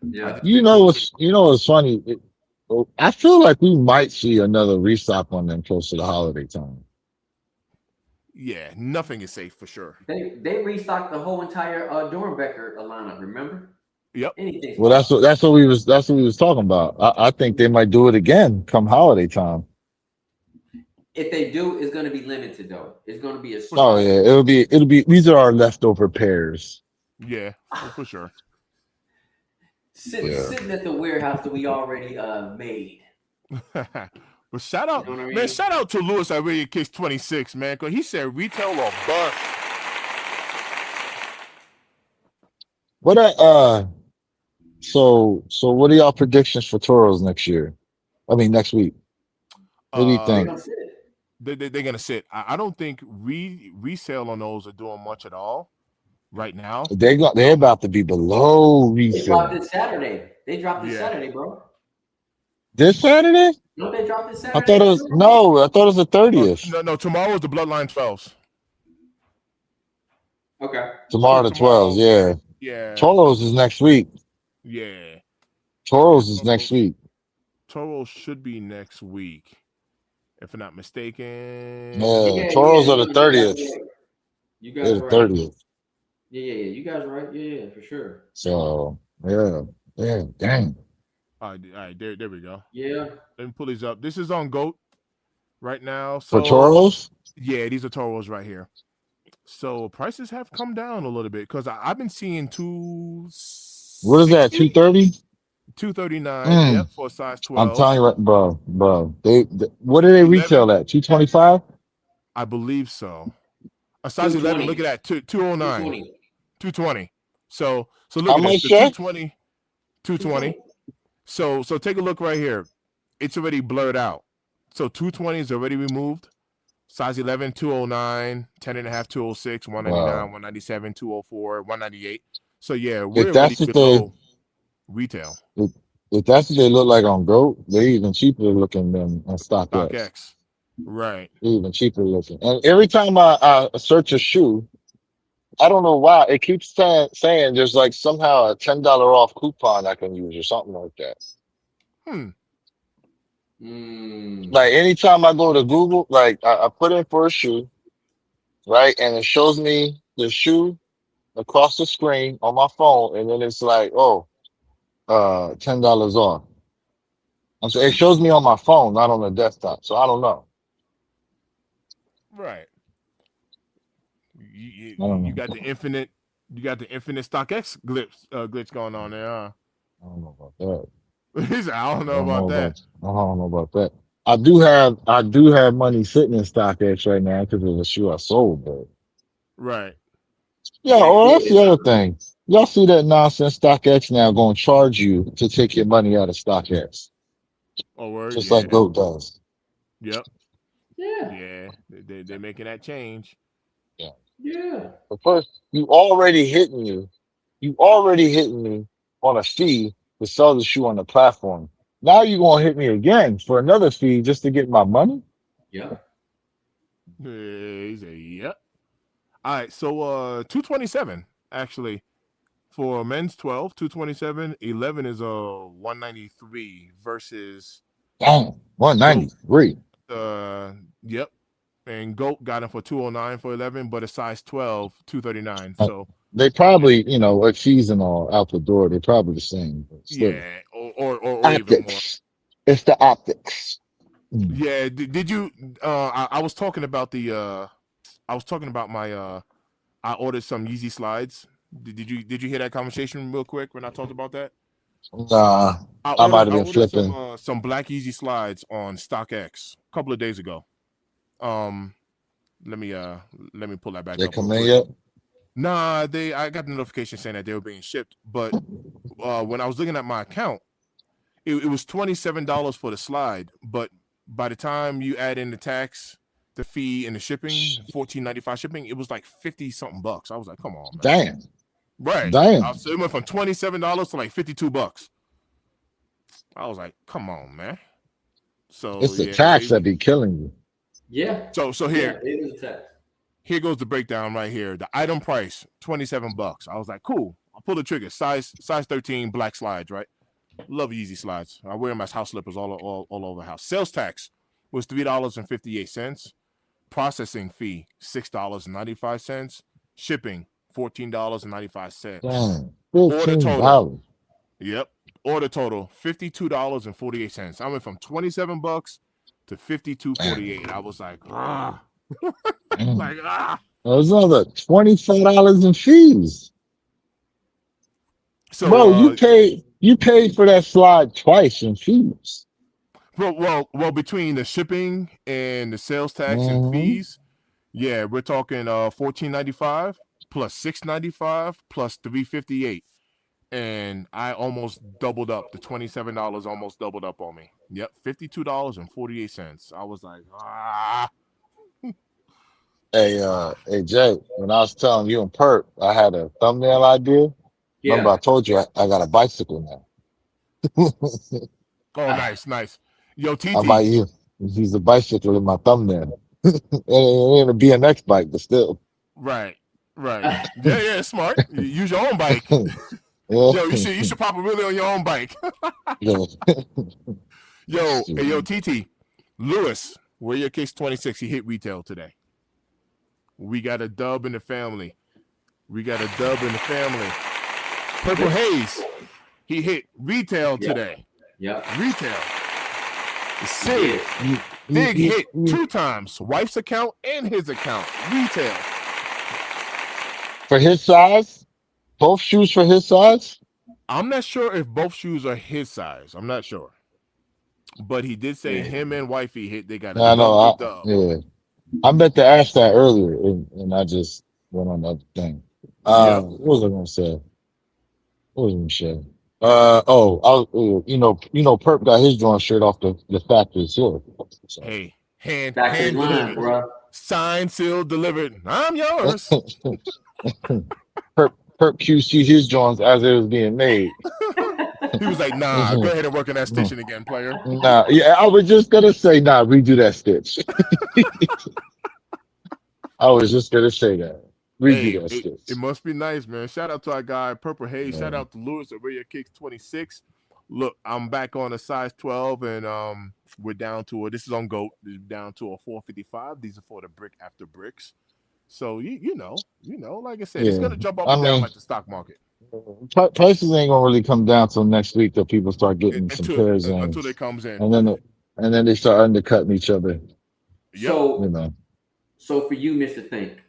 I Yeah. just didn't pull the trigger. you know what's funny? Well, I feel like we might see another restock on them close to the holiday time. Yeah, nothing is safe for sure. They restocked the whole entire Dornbecker lineup. Remember? Yep. Anything's Well, possible. that's what we was talking about. I think they might do it again come holiday time. If they do, it's going to be limited though. It's going to be a For Oh sure. small. yeah, it'll be. These are our leftover pairs. Yeah, for sure. Yeah. Sitting at the warehouse that we already made. But shout You out, know what I man, mean? shout out to Lewis at Radio Kicks 26, man, because he said retail or bust. What so what are y'all predictions for Toros next year? I mean next week. What do you They're think? Uh, gonna sit it. they're gonna sit. I don't think resale on those are doing much at all right now. They're about to be below They dropped resale. it Saturday. They dropped it Yeah. Saturday, bro. This Saturday? No, they dropped it I thought Saturday it was too. no. I thought it was the Oh 30th. no, tomorrow's the Bloodline 12s. Okay. So Tomorrow the 12th. tomorrow, Yeah. yeah, Toros is next week. yeah, yeah. Toros is next week. Toros should be next week, if I'm not mistaken. Yeah. Yeah, yeah. Toros are the No, you guys 30th. right. You They're guys the right. 30th. Yeah. You guys right. Yeah, for sure. So yeah. Yeah. Dang. All right, there we go. Yeah. Let me pull these up. This is on Goat. right now. For So Toros? yeah, these are Toros right here. So prices have come down a little bit because I've been seeing What is that? 260, 230? 239. Yep, Mm, for a size I'm 12. telling you, right, bro. What do they retail 11, at? 225? I believe so. A size 11, look 220. at that, 209, 220. 220. So look How at this, much, the Shay? 220, 220. 220. So take a look right here. It's already blurred out. So 220 is already removed. Size 11, 209, 10 and a half, 206, 199, Wow. 197, 204, 198. So yeah, we're If already that's what they below retail. if, if that's what they look like on GOAT, they're even cheaper looking than on Stock StockX. X. Right. They're even cheaper looking. And every time I search a shoe, I don't know why it keeps saying there's like somehow a $10 off coupon I can use or something like that. Hmm. Like anytime I go to Google, like I put in for a shoe, right, and it shows me the shoe across the screen on my phone, and then it's like, oh, $10 off. I'm saying it shows me on my phone, not on the desktop. So I don't know. Right. You, I don't you know. got the infinite. You got the infinite stock X glitch going on there. Huh? I don't know about that. He said, I don't I know don't about know that. about. I don't know about that. I do have money sitting in StockX right now because of the shoe I sold. But Right. yeah, Yeah, oh, that's the it's other thing. Y'all see that nonsense? StockX now going to charge you to take your money out of StockX, Oh, word. just like Yeah. Goat does. Yep. yeah, Yeah. They're making that change. Yeah. yeah. But first, you already hitting me on a fee to sell the shoe on the platform. Now you gonna hit me again for another fee just to get my money? Yep. Yeah, he said, yep. All right. So 227 actually for men's 12, 227. 11 is 193 versus Damn, Goat. 193. Yep. And Goat got him for 209 for 11, but a size 12, 239. Uh, So They yeah, probably, with fees and all out the door, they're probably the same, but still. yeah, or even more. Optics. It's the optics. Mm. Yeah. Did you? I was talking about I was talking about my. I ordered some Yeezy slides. Did you hear that conversation real quick when I talked about that? Nah, I I might ordered have I been ordered flipping. some black Yeezy slides on StockX a couple of days ago. Um, let me pull that back They up real come in quick. yet? Nah, I got the notification saying that they were being shipped, but when I was looking at my account, it was $27 for the slide, but by the time you add in the tax, the fee, and the shipping, $14.95 shipping, it was like 50 something bucks. I was like, come on, man. Damn, Right. damn. So it went from $27 to like 52 bucks. I was like, come on, man. So It's the yeah, tax that be killing you. Yeah. so Yeah. here It is a tax. here goes the breakdown right here. The item price, 27 bucks. I was like, cool. I'll pull the trigger. Size 13 black slides, right? Love Yeezy slides. I wear them as house slippers all over the house. Sales tax was $3.58. Processing fee, $6.95. Shipping, $14.95. Damn, Order total. $15. Yep. Order total, $52.48. I went from 27 bucks to $52.48. I was like, ah. Damn. Like, ah. There's another $25 in fees. So Bro, you paid for that slide twice in fees. well, between the shipping and the sales tax and Mm-hmm. fees, yeah, we're talking $14.95 plus $6.95 plus $3.58. And I almost doubled up. The $27 almost doubled up on me. Yep, $52.48. I was like, ah. Hey Jay, when I was telling you and Perp, I had a thumbnail idea. Remember Yeah. I told you I got a bicycle now. Oh, nice. Yo, I might TT. use a bicycle in my thumbnail. It ain't a BMX bike, but still. Right. Yeah, smart. Use your own bike. Yeah. Yo, you should pop a wheelie on your own bike. Yeah. Yo, TT. Lewis, where your case 26? He hit retail today. We got a dub in the family. Purple Haze, he hit retail Yep. today. Yep. Retail. He Sid, did. Dig hit 2 times, wife's account and his account, retail. For his size, both shoes for his size. I'm not sure if both shoes are his size. I'm not sure, but he did say him and wifey hit. They got a I know. dub. Yeah, I meant to ask that earlier, and I just went on the other thing. Yep. What was I gonna say? What was I gonna say? Perp got his drawn shirt off the factory seal. So. Hey, hand line, delivered, bro. signed, sealed, delivered. I'm yours. Perp QC his drawings as it was being made. He was like, nah, go ahead and work on that stitching again, player. Nah, yeah, I was just gonna say, nah, redo that stitch. I was just gonna say that. Redo that stitch. It must be nice, man. Shout out to our guy, Purple Haze. Yeah. Shout out to Lewis at Radio Kicks 26. Look, I'm back on a size 12, and we're down to this is on GOAT. This down to a 455. These are for the brick after bricks. So you know, like I said, it's gonna jump up and down like the stock market. Prices ain't gonna really come down till next week till people start getting some pairs in. Until they comes in. And then they start undercutting each other. Yep. So for you, Mr. Think,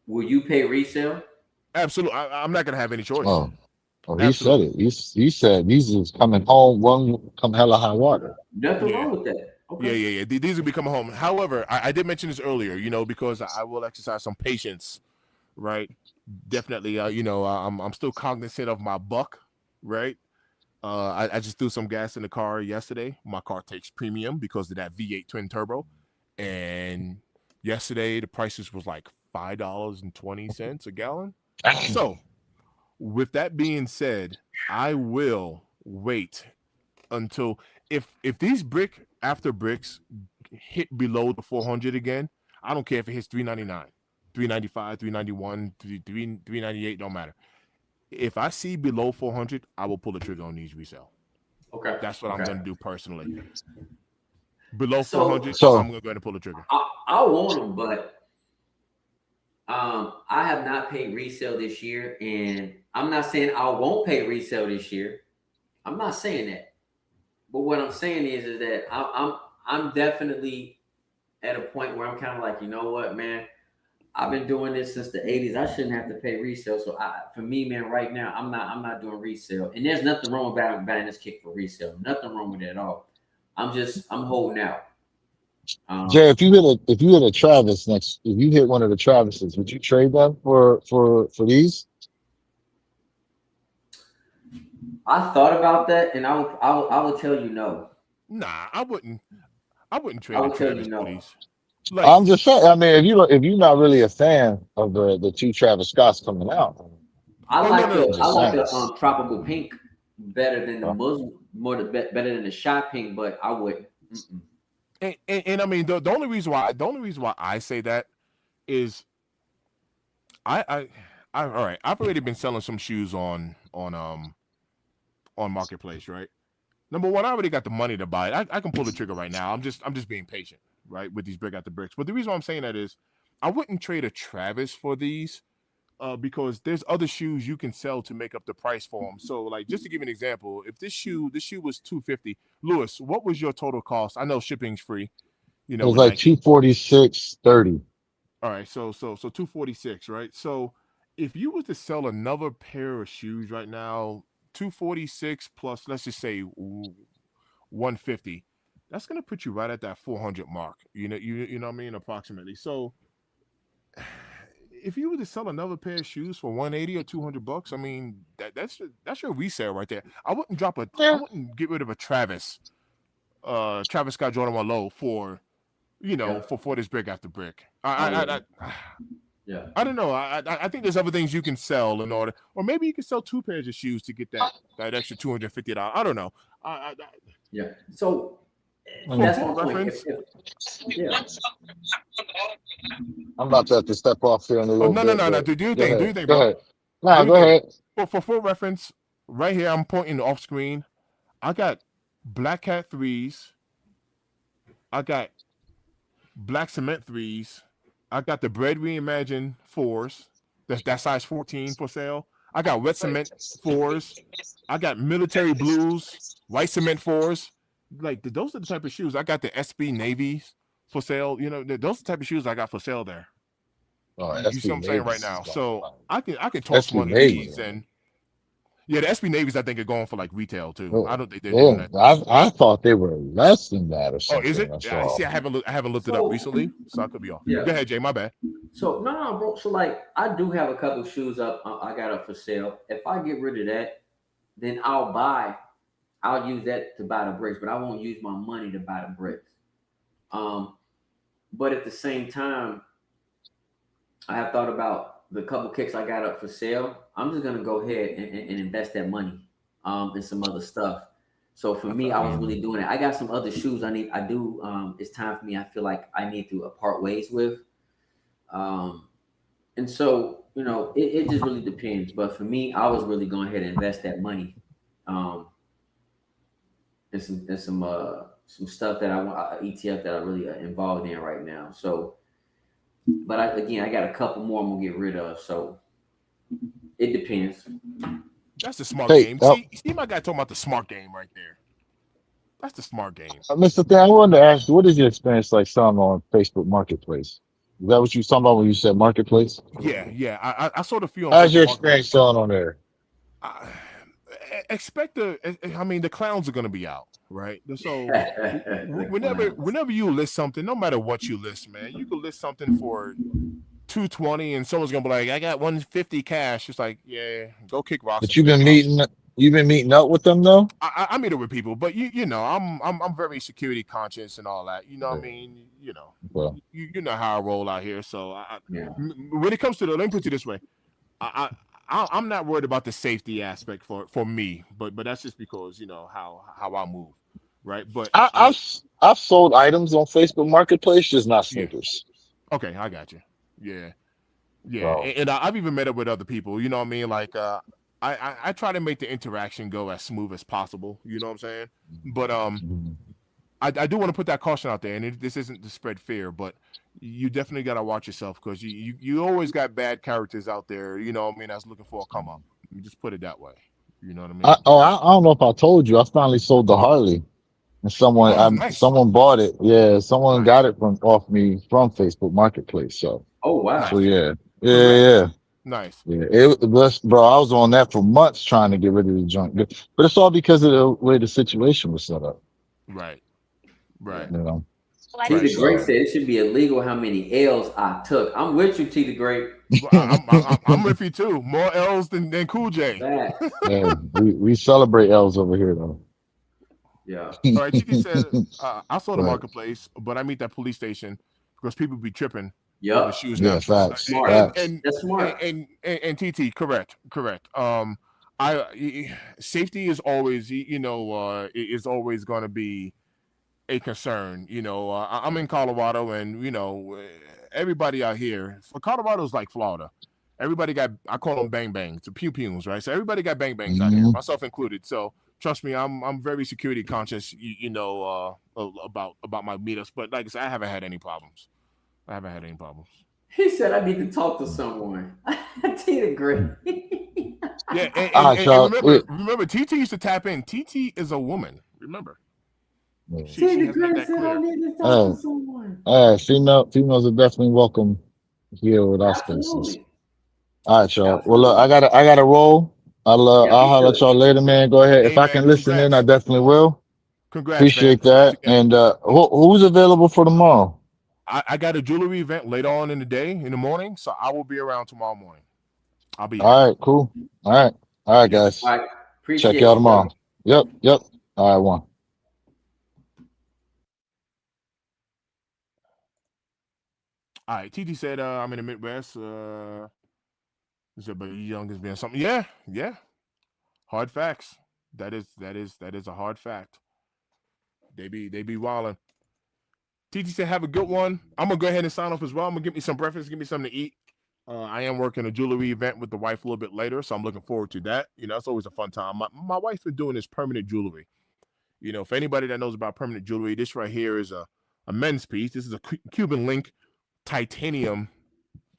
will you pay resale? Absolutely. I'm not gonna have any choice. Oh, he said it. He said these is coming home come hella high water. Nothing wrong with that. Okay. Yeah. These will be coming home. However, I did mention this earlier, because I will exercise some patience, right? Definitely, I'm still cognizant of my buck, right? I just threw some gas in the car yesterday. My car takes premium because of that V8 twin turbo, and yesterday the prices was like $5.20 a gallon. So, with that being said, I will wait until if these brick after bricks hit below the 400 again. I don't care if it hits 399. 395, 391, 398, don't matter. If I see below 400, I will pull the trigger on these resale. Okay. That's what I'm going to do personally. Below 400, I'm going to go ahead and pull the trigger. I want them, but I have not paid resale this year, and I'm not saying I won't pay resale this year. I'm not saying that. But what I'm saying is that I'm definitely at a point where I'm kind of like, you know what, man? I've been doing this since the 80s. I shouldn't have to pay resale. So for me, man, right now, I'm not doing resale. And there's nothing wrong with buying this kick for resale. Nothing wrong with it at all. I'm holding out. Jay, if you hit a Travis if you hit one of the Travises, would you trade them for these? I thought about that, and I will tell you no. Nah, I wouldn't trade I will tell you no. for these. Like, I'm just saying. I mean, if you're not really a fan of the two Travis Scotts coming out, I like the tropical pink better than the Muslim, better than the shot pink, but I would. And I mean the only reason why I say that is all right. I've already been selling some shoes on Marketplace, right? Number one, I already got the money to buy it. I can pull the trigger right now. I'm just being patient, right, with these brick after bricks. But the reason why I'm saying that is I wouldn't trade a Travis for these because there's other shoes you can sell to make up the price for them. So, like, just to give you an example, if this shoe was $250, Lewis, what was your total cost? I know shipping's free. It was like $246.30. All right, so $246, right? So if you were to sell another pair of shoes right now, $246 plus, let's just say $150, that's gonna put you right at that 400 mark. You know what I mean, approximately. So if you were to sell another pair of shoes for $180 or $200, I mean that's your resale right there. I wouldn't get rid of a Travis Scott Jordan 1 Low for for this brick after brick. I don't know. I think there's other things you can sell in order, or maybe you can sell 2 pairs of shoes to get that extra $250. I don't know. So that's my reference. I'm about to have to step off here in a little bit. No. Do your thing, bro. Go ahead. Nah, go ahead. For full reference, right here, I'm pointing off screen. I got Black Cat 3s. I got Black Cement 3s. I got the Bread Reimagined 4s. That's size 14 for sale. I got Wet Cement 4s. I got Military Blues, White Cement 4s. like those are the type of shoes I got. The SB Navies for sale. You know, those are the type of shoes I got for sale there. Oh, You see SB what I'm saying right Navy's is now? going So fine. I can toss SB one of Navy. these, and yeah, the SB Navies I think are going for like retail too. I Oh, don't think they're doing yeah, that. I thought they were less than that or Oh, is something. it? I Yeah, saw. see, I haven't looked it up So recently, so I could be off. yeah. Go ahead, Jay. My bad. So no, bro. So like, I do have a couple shoes up. I got up for sale. If I get rid of that, then I'll use that to buy the bricks, but I won't use my money to buy the bricks. But at the same time, I have thought about the couple kicks I got up for sale. I'm just gonna go ahead and invest that money in some other stuff. So for me, I was really doing it. I got some other shoes I do. It's time for me. I feel like I need to part ways with. Um, and so, it just really depends. But for me, I was really going ahead and invest that money in some stuff that I want, ETF that I really involved in right now. So, but I got a couple more I'm gonna get rid of. So it depends. That's the smart Hey, game. See my guy talking about the smart game right there. That's the smart game. Mr. Thing, I wanted to ask you, what is your experience like selling on Facebook Marketplace? Is that what you was talking about when you said Marketplace? Yeah. I sold a few on How's your Facebook experience Marketplace. selling on there? I, expect I mean, the clowns are gonna be out, right? So whenever you list something, no matter what you list, man, you could list something for 220, and someone's gonna be like, I got 150 cash. It's like, yeah, go kick rocks But and flip flops. you've been meeting up with them though? I meet it with people, but you know, I'm very security conscious and all that. You know what I Yeah. mean? You know, Well, you know how I roll out here. So Yeah. when it comes to let me put it this way, I'm not worried about the safety aspect for me, but that's just because you know how I move, right? But I've sold items on Facebook Marketplace, just not yeah, sneakers. okay, I got you. Yeah, So and I've even met up with other people. You know what I mean? Like I try to make the interaction go as smooth as possible. You know what I'm saying? But mhm. I do want to put that caution out there, and this isn't to spread fear, but you definitely got to watch yourself because you always got bad characters out there. You know what I mean? That's looking for a come up. Let me just put it that way. You know what I mean? I don't know if I told you, I finally sold the Harley. And Oh, nice, someone bought it. Yeah, someone got nice, it from off me from Facebook Marketplace. Oh wow. So nice. yeah, Congrats. yeah. Nice. Yeah, bro, I was on that for months trying to get rid of the junk, but it's all because of the way the situation was set up. Right. Yeah. Right. You know, T Right. the Great so said it should be illegal how many L's I took. I'm with you, T the Great. Well, I'm with you too. More L's than Cool J. Facts. yeah, we celebrate L's over here though. Yeah. All right. TT said I saw the But marketplace, but I meet that police station because people be tripping over Yup. shoes yeah, now. facts, Uh, Smart. And facts. and That's and smart. and TT, correct. Safety is always is always going to be a concern. I'm in Colorado, and everybody out here. For Colorado's like Florida. Everybody got, I call them bang bangs, the pew pews, right? So everybody got bang bangs out here, Hmm. myself included. So trust me, I'm very security conscious. About my meetups, but like I said, I haven't had any problems. I haven't had any problems. He said I need to talk to someone. T the Great. Yeah, All right, and y'all. remember, TT used to tap in. TT is a woman. Remember, Yeah. she T the has made Great that said I clear. need to talk to Hey, someone. females are definitely welcome here with our spaces. Absolutely. All right, y'all. Well, look, Absolutely. I gotta roll. Yeah, I'll be holler at good. y'all later, man. Go ahead. If Hey I man, can listen in, I congrats, definitely will. fam. Appreciate Congrats that. again. And who's available for tomorrow? I got a jewelry event later on in the day, in the morning, so I will be around tomorrow morning. I'll be here. All right, cool. All right, Yep. guys. All right. Check Appreciate y'all you, brother. tomorrow. Yep. All right, one. All right. TT said, I'm in the Midwest. He said, but you young as being something. Yeah. Hard facts. That is a hard fact. They be wilding. TT said, have a good one. I'm gonna go ahead and sign off as well. I'm gonna get me some breakfast, give me something to eat. I am working a jewelry event with the wife a little bit later, so I'm looking forward to that. It's always a fun time. My wife's been doing this permanent jewelry. For anybody that knows about permanent jewelry, this right here is a men's piece. This is a Cuban link titanium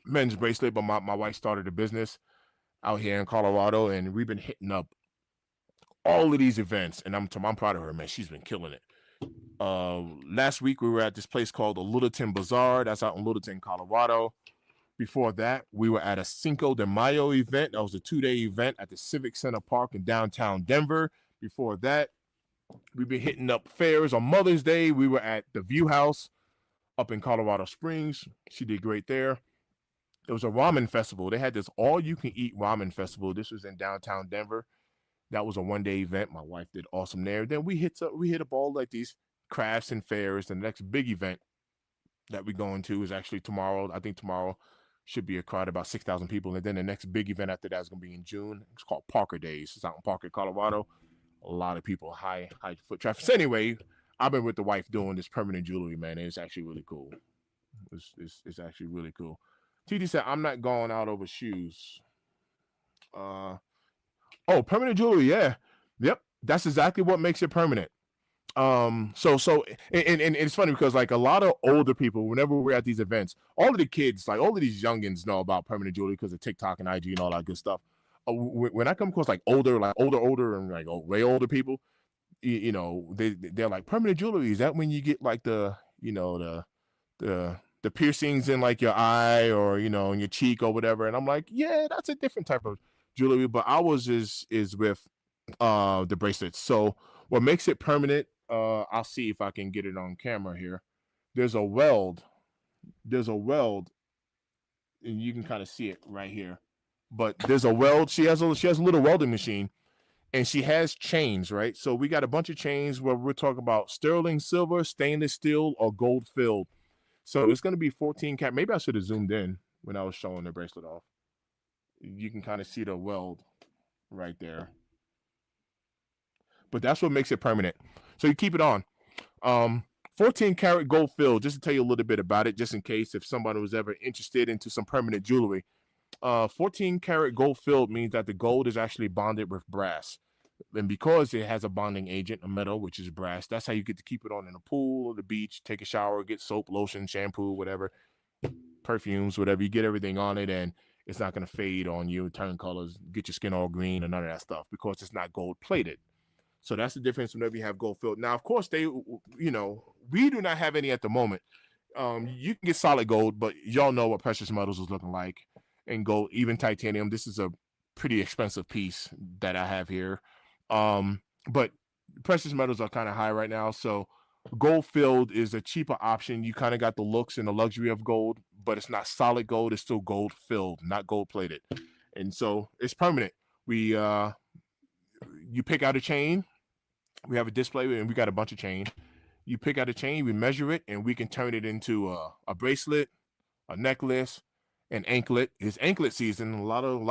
men's bracelet, but my wife started a business out here in Colorado, and we've been hitting up all of these events, and I'm proud of her, man. She's been killing it. Last week we were at this place called the Littleton Bazaar. That's out in Littleton, Colorado. Before that, we were at a Cinco de Mayo event. That was a 2-day event at the Civic Center Park in downtown Denver. Before that, we've been hitting up fairs. On Mother's Day, we were at the View House up in Colorado Springs. She did great there. It was a ramen festival. They had this all-you-can-eat ramen festival. This was in downtown Denver. That was a 1-day event. My wife did awesome there. Then we hit up all like these crafts and fairs. The next big event that we're going to is actually tomorrow. I think tomorrow should be a crowd about 6,000 people. And then the next big event after that is going to be in June. It's called Parker Days. It's out in Parker, Colorado. A lot of people, high foot traffic. So anyway, I've been with the wife doing this permanent jewelry, man. And it's actually really cool. It's actually really cool. TD said, I'm not going out over shoes. Permanent jewelry, yeah. Yep. That's exactly what makes it permanent. And it's funny because like a lot of older people, whenever we're at these events, all of the kids, like all of these youngins know about permanent jewelry because of TikTok and IG and all that good stuff. When I come across like older and like way older people, they're like, permanent jewelry, is that when you get like the piercings in like your eye or in your cheek or whatever? And I'm like, yeah, that's a different type of jewelry, but ours is with the bracelets. So what makes it permanent, I'll see if I can get it on camera here. There's a weld, and you can kind of see it right here. But there's a weld. She has a little welding machine, and she has chains, right? So we got a bunch of chains where we're talking about sterling silver, stainless steel, or gold filled. So it's going to be 14 karat. Maybe I should have zoomed in when I was showing the bracelet off. You can kind of see the weld right there. But that's what makes it permanent. So you keep it on. 14 karat gold filled, just to tell you a little bit about it, just in case if somebody was ever interested into some permanent jewelry. 14 karat gold filled means that the gold is actually bonded with brass. And because it has a bonding agent, a metal, which is brass, that's how you get to keep it on in the pool or the beach, take a shower, get soap, lotion, shampoo, whatever, perfumes, whatever. You get everything on it, and it's not going to fade on you, turn colors, get your skin all green, or none of that stuff because it's not gold plated. So that's the difference whenever you have gold filled. Now, of course, we do not have any at the moment. You can get solid gold, but y'all know what precious metals is looking like. And gold, even titanium. This is a pretty expensive piece that I have here. But precious metals are kind of high right now. So gold filled is a cheaper option. You kind of got the looks and the luxury of gold, but it's not solid gold. It's still gold filled, not gold plated. And so it's permanent. You pick out a chain. We have a display and we got a bunch of chain. You pick out a chain, we measure it, and we can turn it into a bracelet, a necklace, an anklet. It's anklet season. A lot of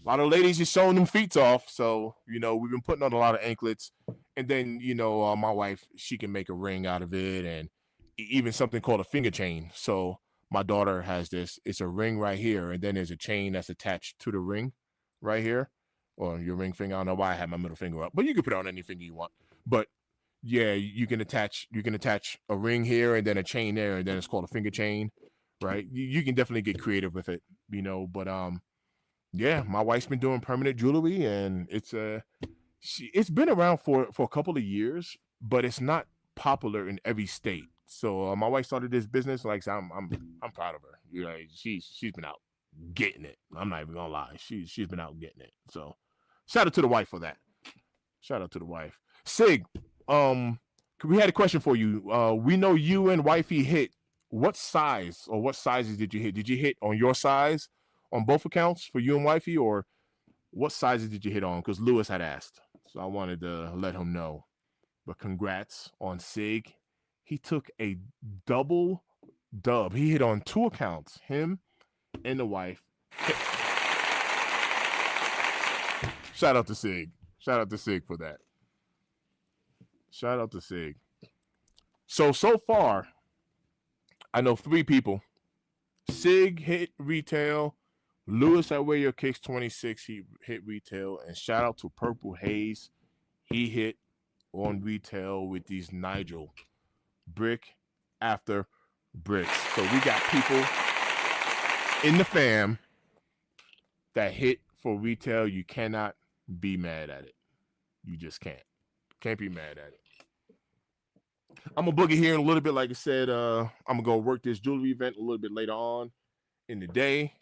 ladies is showing them feet off. So, we've been putting on a lot of anklets. And then, my wife, she can make a ring out of it and even something called a finger chain. So my daughter has this. It's a ring right here. And then there's a chain that's attached to the ring right here. Or your ring finger. I don't know why I have my middle finger up, but you can put it on any finger you want. But yeah, you can attach a ring here and then a chain there, and then it's called a finger chain, right? You can definitely get creative with it, But yeah, my wife's been doing permanent jewelry, and it's been around for a couple of years, but it's not popular in every state. So my wife started this business. Like I'm proud of her. She's been out getting it. I'm not even gonna lie. She's been out getting it. So shout out to the wife for that. Shout out to the wife. Sig, we had a question for you. We know you and wifey hit. What size or what sizes did you hit? Did you hit on your size on both accounts for you and wifey, or what sizes did you hit on? Because Lewis had asked, so I wanted to let him know. But congrats on Sig. He took a double dub. He hit on 2 accounts. Him and the wife. Shout out to Sig. Shout out to Sig for that. Shout out to Sig. So far, I know 3 people. Sig hit retail. Lewis at Wear Your Kicks 26, he hit retail. And shout out to Purple Haze. He hit on retail with these Nigel. Brick after brick. So we got people in the fam that hit for retail. You cannot be mad at it. You just can't be mad at it. I'm gonna boogie here in a little bit. Like I said, I'm gonna go work this jewelry event a little bit later on in the day.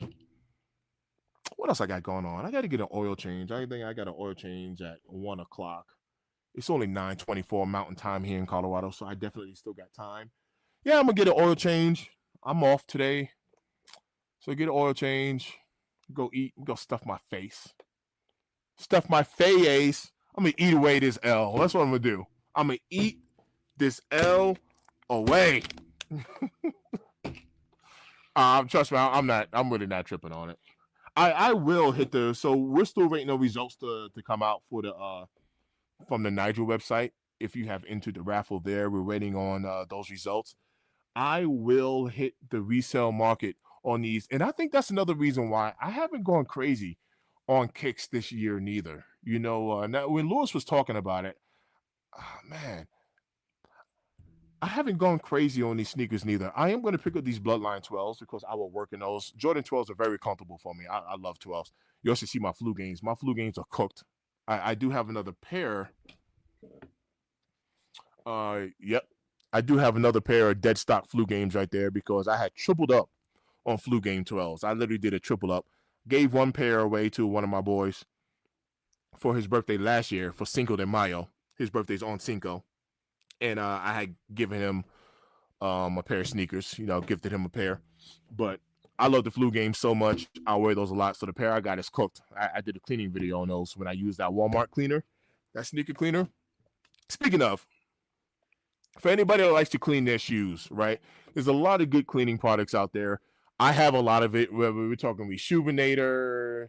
What else I got going on? I got to get an oil change. I think I got an oil change at 1 o'clock. It's only 9:24 Mountain Time here in Colorado, so I definitely still got time. Yeah, I'm gonna get an oil change. I'm off today, so get an oil change. Go eat. Go stuff my face. Stuff my face. I'm gonna eat away this L. That's what I'm gonna do. I'm gonna eat this L away. Trust me, I'm not. I'm really not tripping on it. I will hit the. So we're still waiting on results to come out for the from the Nigel website. If you have entered the raffle there, we're waiting on those results. I will hit the resale market on these, and I think that's another reason why I haven't gone crazy on kicks this year neither. You know, now when Lewis was talking about it, man, I haven't gone crazy on these sneakers neither. I am going to pick up these Bloodline 12s because I will work in those. Jordan 12s are very comfortable for me. I love 12s. You also see my flu games. My flu games are cooked. I do have another pair. Yep. I do have another pair of dead stock flu games right there because I had tripled up on flu game 12s. I literally did a triple up. Gave one pair away to one of my boys for his birthday last year for Cinco de Mayo. His birthday's on Cinco. And I had given him a pair of sneakers, you know, gifted him a pair. But I love the flu game so much. I wear those a lot. So the pair I got is cooked. I did a cleaning video on those when I used that Walmart cleaner, that sneaker cleaner. Speaking of, for anybody that likes to clean their shoes, right? There's a lot of good cleaning products out there. I have a lot of it. We're talking Reshoevnator,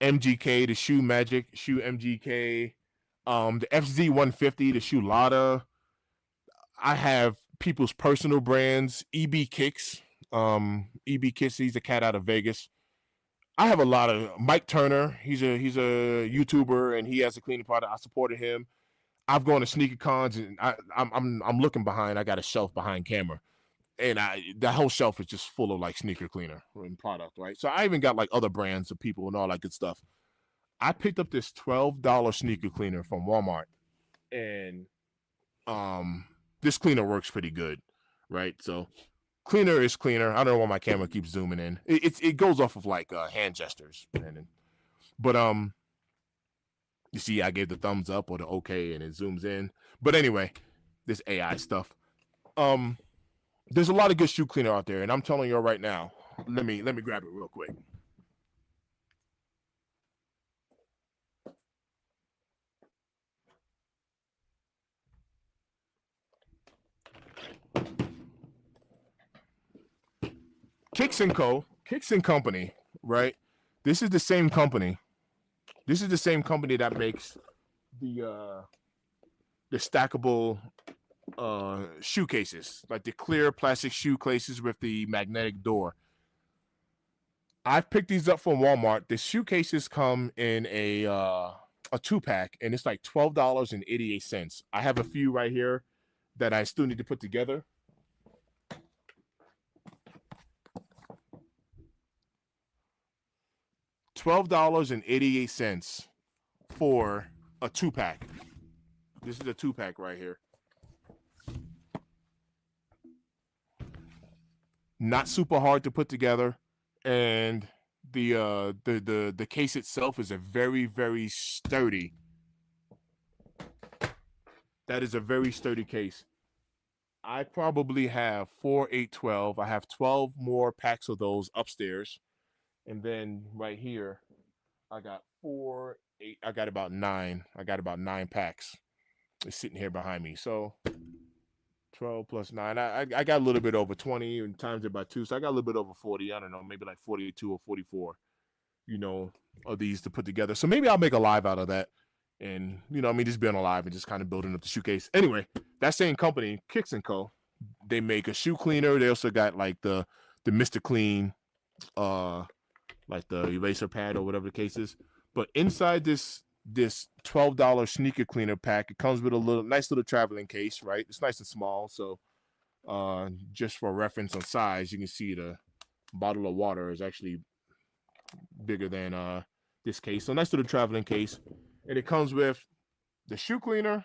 MGK, the Shoe Magic, Shoe MGK, the FZ150, the Shoe Lotta. I have people's personal brands, EB Kicks. EB Kicks, he's a cat out of Vegas. I have a lot of Mike Turner. He's a YouTuber and he has a cleaning product. I supported him. I've gone to sneaker cons and I'm looking behind. I got a shelf behind camera, and that whole shelf is just full of like sneaker cleaner and product, right? So I even got like other brands of people and all that good stuff. I picked up this $12 sneaker cleaner from Walmart, and this cleaner works pretty good, right? So cleaner is cleaner. I don't know why my camera keeps zooming in. It goes off of like hand gestures, but you see, I gave the thumbs up or the okay, and it zooms in. But anyway, this AI stuff. There's a lot of good shoe cleaner out there, and I'm telling you right now. Let me grab it real quick. Kicks and Company, right? This is the same company. This is the same company that makes the stackable shoe cases, like the clear plastic shoe cases with the magnetic door. I've picked these up from Walmart. The shoe cases come in a 2-pack, and it's like $12.88. I have a few right here that I still need to put together. $12.88 for a 2-pack. This is a 2-pack right here. Not super hard to put together, and the case itself is a very, very sturdy. That is a very sturdy case. I probably have 4, 8, 12. I have 12 more packs of those upstairs. And then right here, I got 4, 8. I got about 9. I got about 9 packs. It's sitting here behind me. So 12 plus 9. I got a little bit over 20 and times it by 2. So I got a little bit over 40. I don't know, maybe like 42 or 44, you know, of these to put together. So maybe I'll make a live out of that. And, you know, I mean, just being alive and just kind of building up the shoe case. Anyway, that same company, Kicks & Co., they make a shoe cleaner. They also got like the Mr. Clean, like the eraser pad or whatever the case is. But inside this $12 sneaker cleaner pack, it comes with a nice little traveling case, right? It's nice and small. So just for reference on size, you can see the bottle of water is actually bigger than this case. So nice little traveling case. And it comes with the shoe cleaner,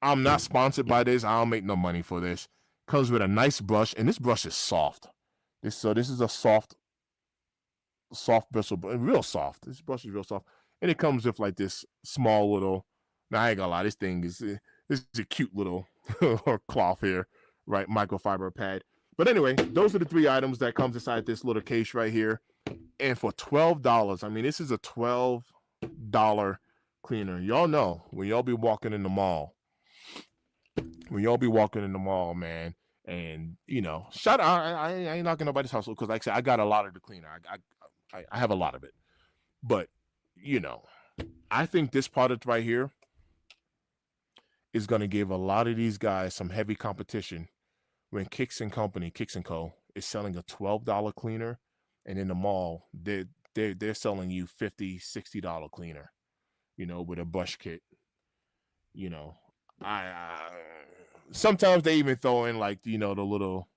I'm not sponsored by this. I don't make no money for this. Comes with a nice brush, and this brush is soft. This is a soft bristle, but real soft. This brush is real soft, and it comes with like this small little. Now I ain't gonna lie, this thing is this is a cute little cloth here, right? Microfiber pad. But anyway, those are the 3 items that comes inside this little case right here. And for $12, I mean, this is a $12 cleaner. Y'all know when y'all be walking in the mall, man, and shout out. I ain't knocking nobody's hustle because, like I said, I got a lot of the cleaner. I have a lot of it, but I think this product right here is going to give a lot of these guys some heavy competition when Kicks and Co. is selling a $12 cleaner, and in the mall they're selling you $50-$60 cleaner, with a brush kit. I sometimes they even throw in like the little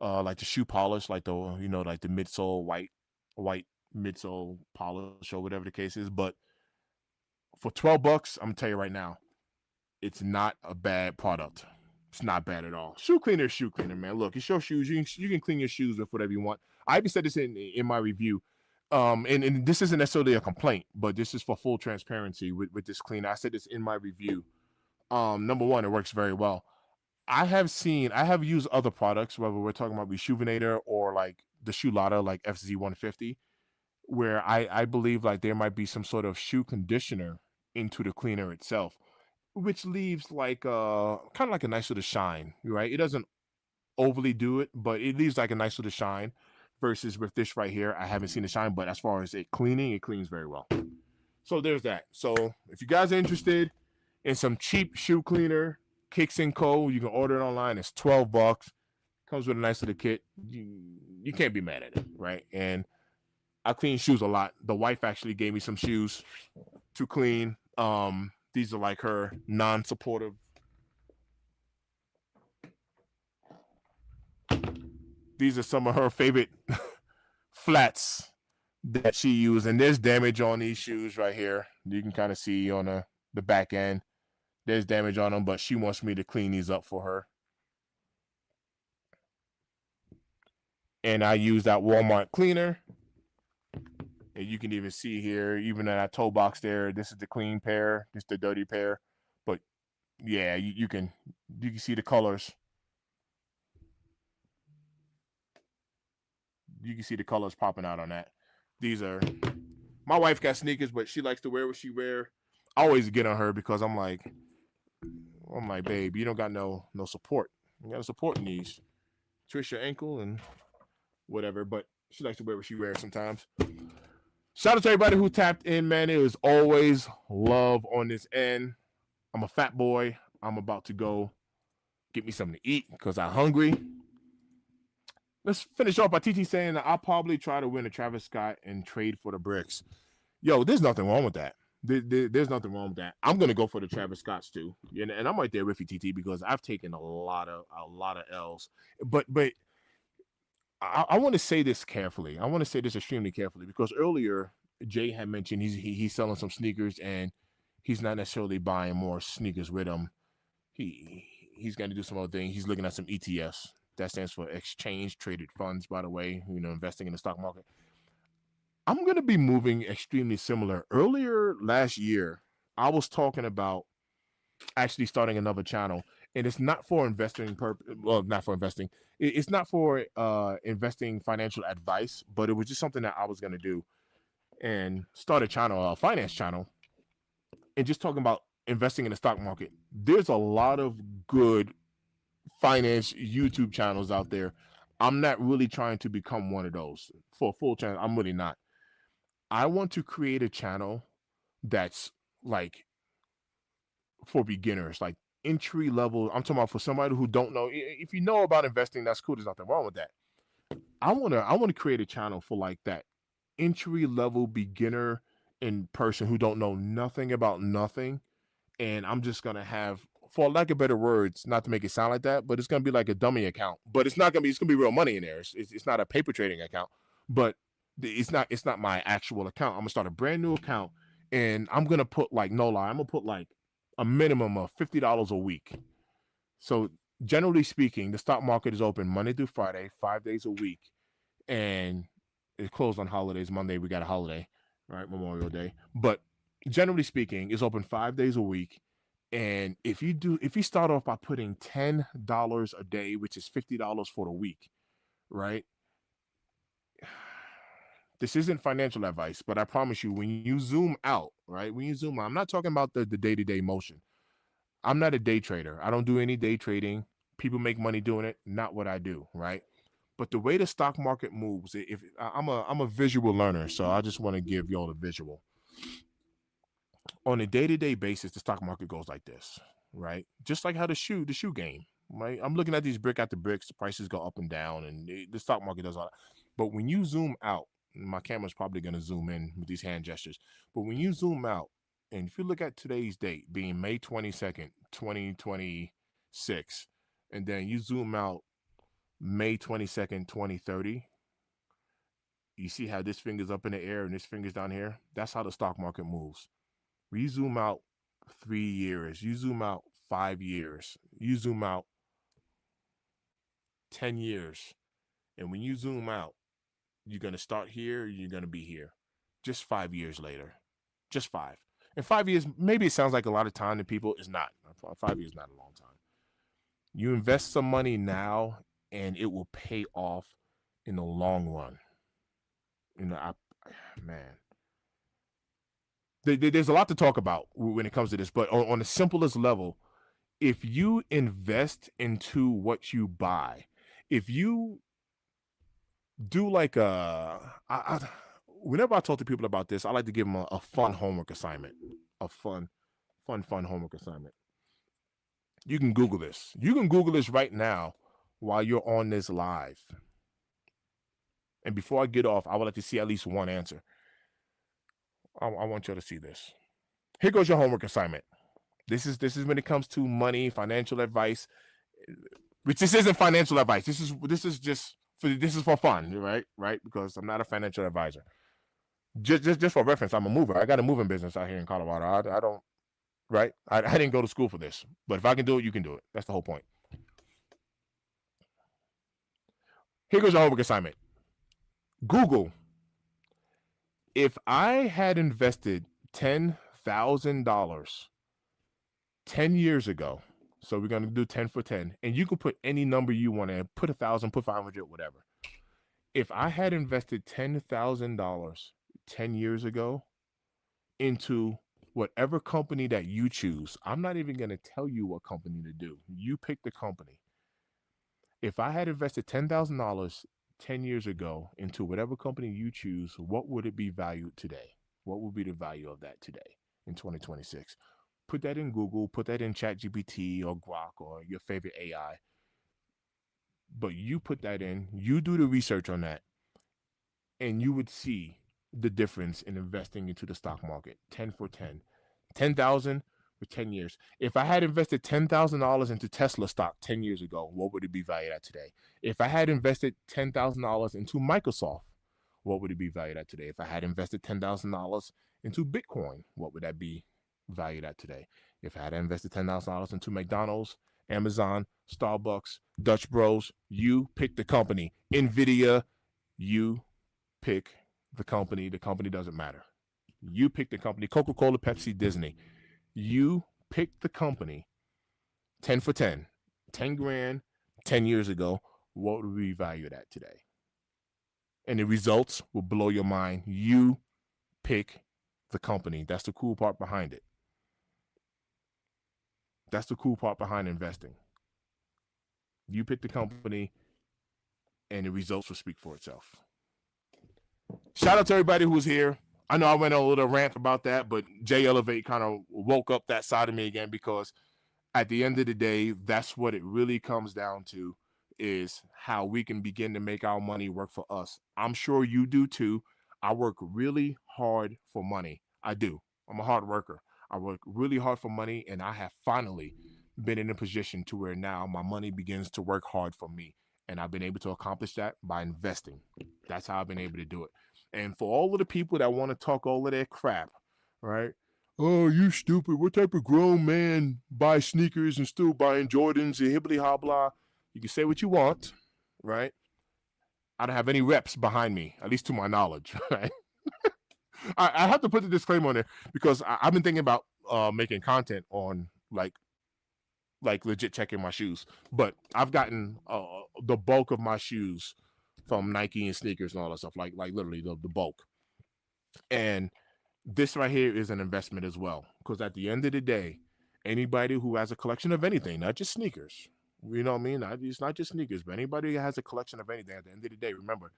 like the shoe polish, like the like the midsole white midsole polish or whatever the case is. But for $12, I'm gonna tell you right now, it's not a bad product. It's not bad at all. Shoe cleaner, man. Look, it's your shoes. You can clean your shoes with whatever you want. I even said this in my review. And this isn't necessarily a complaint, but this is for full transparency with this cleaner. I said this in my review. Number one, it works very well. I have used other products, whether we're talking about Rejuvenator or like the Shoe Lotta, like FZ150, where I believe like there might be some sort of shoe conditioner into the cleaner itself, which leaves like kind of like a nice little shine, right? It doesn't overly do it, but it leaves like a nice little shine. Versus with this right here, I haven't seen the shine, but as far as it cleaning, it cleans very well. So there's that. So if you guys are interested in some cheap shoe cleaner, Kicks and Co., you can order it online. It's $12. Comes with a nice little kit. You can't be mad at it, right? And I clean shoes a lot. The wife actually gave me some shoes to clean. These are like her non-supportive. These are some of her favorite flats that she used, and there's damage on these shoes right here. You can kind of see on the back end. There's damage on them, but she wants me to clean these up for her. And I use that Walmart cleaner. And you can even see here, even in that toe box there, this is the clean pair, this is the dirty pair. But yeah, you can see the colors. You can see the colors popping out on that. These are, my wife got sneakers, but she likes to wear what she wear. I always get on her because I'm like, babe, you don't got no support. You got to support in these. Twist your ankle and whatever, but she likes to wear what she wears sometimes. Shout out to everybody who tapped in, man. It was always love on this end. I'm a fat boy. I'm about to go get me something to eat because I'm hungry. Let's finish off by TT saying that I'll probably try to win a Travis Scott and trade for the bricks. Yo, there's nothing wrong with that. There's nothing wrong with that. I'm gonna go for the Travis Scotts too, and I'm right there with you, TT, because I've taken a lot of L's. But I want to say this carefully. I want to say this extremely carefully because earlier Jay had mentioned he's selling some sneakers and he's not necessarily buying more sneakers with him. He's going to do some other things. He's looking at some ETFs. That stands for exchange traded funds, by the way, investing in the stock market. I'm going to be moving extremely similar. Earlier last year, I was talking about actually starting another channel, and it's not for investing not for investing. It's not for investing financial advice, but it was just something that I was going to do and start a channel, a finance channel, and just talking about investing in the stock market. There's a lot of good finance YouTube channels out there. I'm not really trying to become one of those for a full channel. I'm really not. I want to create a channel that's like for beginners, like entry level. I'm talking about for somebody who don't know. If you know about investing, that's cool. There's nothing wrong with that. I want to create a channel for like that entry level beginner in person who don't know nothing about nothing. And I'm just going to have, for lack of better words, not to make it sound like that, but it's going to be like a dummy account, but it's going to be real money in there. It's not a paper trading account, but it's not my actual account. I'm going to start a brand new account and I'm going to put like, no lie, I'm going to put like a minimum of $50 a week. So generally speaking, the stock market is open Monday through Friday, 5 days a week, and it's closed on holidays. Monday we got a holiday, right? Memorial Day. But generally speaking, it's open 5 days a week. And if you start off by putting $10 a day, which is $50 for the week, right? This isn't financial advice, but I promise you, when you zoom out, right? When you zoom out, I'm not talking about the day-to-day motion. I'm not a day trader. I don't do any day trading. People make money doing it, not what I do, right? But the way the stock market moves, if I'm a visual learner, so I just want to give y'all a visual. On a day-to-day basis, the stock market goes like this, right? Just like how the shoe game, right? I'm looking at these brick after bricks, the prices go up and down, and the stock market does all that. But when you zoom out, my camera's probably going to zoom in with these hand gestures. But when you zoom out, and if you look at today's date being May 22nd, 2026, and then you zoom out May 22nd, 2030, you see how this finger's up in the air and this finger's down here? That's how the stock market moves. When you zoom out 3 years, you zoom out 5 years, you zoom out 10 years, and when you zoom out, you're going to start here, you're going to be here just 5 years later. Just 5. And 5 years, maybe it sounds like a lot of time to people. It's not. 5 years is not a long time. You invest some money now, and it will pay off in the long run. You know, man. There's a lot to talk about when it comes to this, but on the simplest level, if you invest into what you buy, if you do like whenever I talk to people about this, I like to give them a fun homework assignment, a fun homework assignment. You can Google this. You can Google this right now while you're on this live. And before I get off, I would like to see at least one answer. I want you to see this. Here goes your homework assignment. This is when it comes to money, financial advice, which this isn't financial advice. This is just for fun, right? Because I'm not a financial advisor. Just for reference, I'm a mover. I got a moving business out here in Colorado. I don't, right? I didn't go to school for this, but if I can do it, you can do it. That's the whole point. Here goes your homework assignment. Google, if I had invested $10,000 10 years ago, so we're going to do 10 for 10, and you can put any number you want in, put 1,000, put 500, whatever. If I had invested $10,000 10 years ago into whatever company that you choose, I'm not even going to tell you what company to do. You pick the company. If I had invested $10,000 10 years ago into whatever company you choose, what would it be valued today? What would be the value of that today in 2026? Put that in Google, put that in ChatGPT or Grok or your favorite AI. But you put that in, you do the research on that, and you would see the difference in investing into the stock market. 10 for 10. 10,000 for 10 years. If I had invested $10,000 into Tesla stock 10 years ago, what would it be valued at today? If I had invested $10,000 into Microsoft, what would it be valued at today? If I had invested $10,000 into Bitcoin, what would that be valued at today? If I had invested $10,000 into McDonald's, Amazon, Starbucks, Dutch Bros, you pick the company. Nvidia, you pick the company. The company doesn't matter. You pick the company. Coca-Cola, Pepsi, Disney. You pick the company. 10 for 10. 10 grand 10 years ago. What would we value it at today? And the results will blow your mind. You pick the company. That's the cool part behind it. That's the cool part behind investing. You pick the company, and the results will speak for itself. Shout out to everybody who's here. I know I went on a little rant about that, but Jay Elevate kind of woke up that side of me again, because at the end of the day, that's what it really comes down to, is how we can begin to make our money work for us. I'm sure you do too. I work really hard for money. I do. I'm a hard worker. I work really hard for money, and I have finally been in a position to where now my money begins to work hard for me. And I've been able to accomplish that by investing. That's how I've been able to do it. And for all of the people that want to talk all of their crap, right, oh, you stupid. What type of grown man buys sneakers and still buying Jordans and hibbly hobla? You can say what you want, right? I don't have any reps behind me, at least to my knowledge, right? I have to put the disclaimer on there because I've been thinking about making content on like legit checking my shoes, but I've gotten the bulk of my shoes from Nike and sneakers and all that stuff, like literally the bulk. And this right here is an investment as well, because at the end of the day, anybody who has a collection of anything, not just sneakers, you know what I mean? It's not just sneakers, but anybody who has a collection of anything, at the end of the day, remember,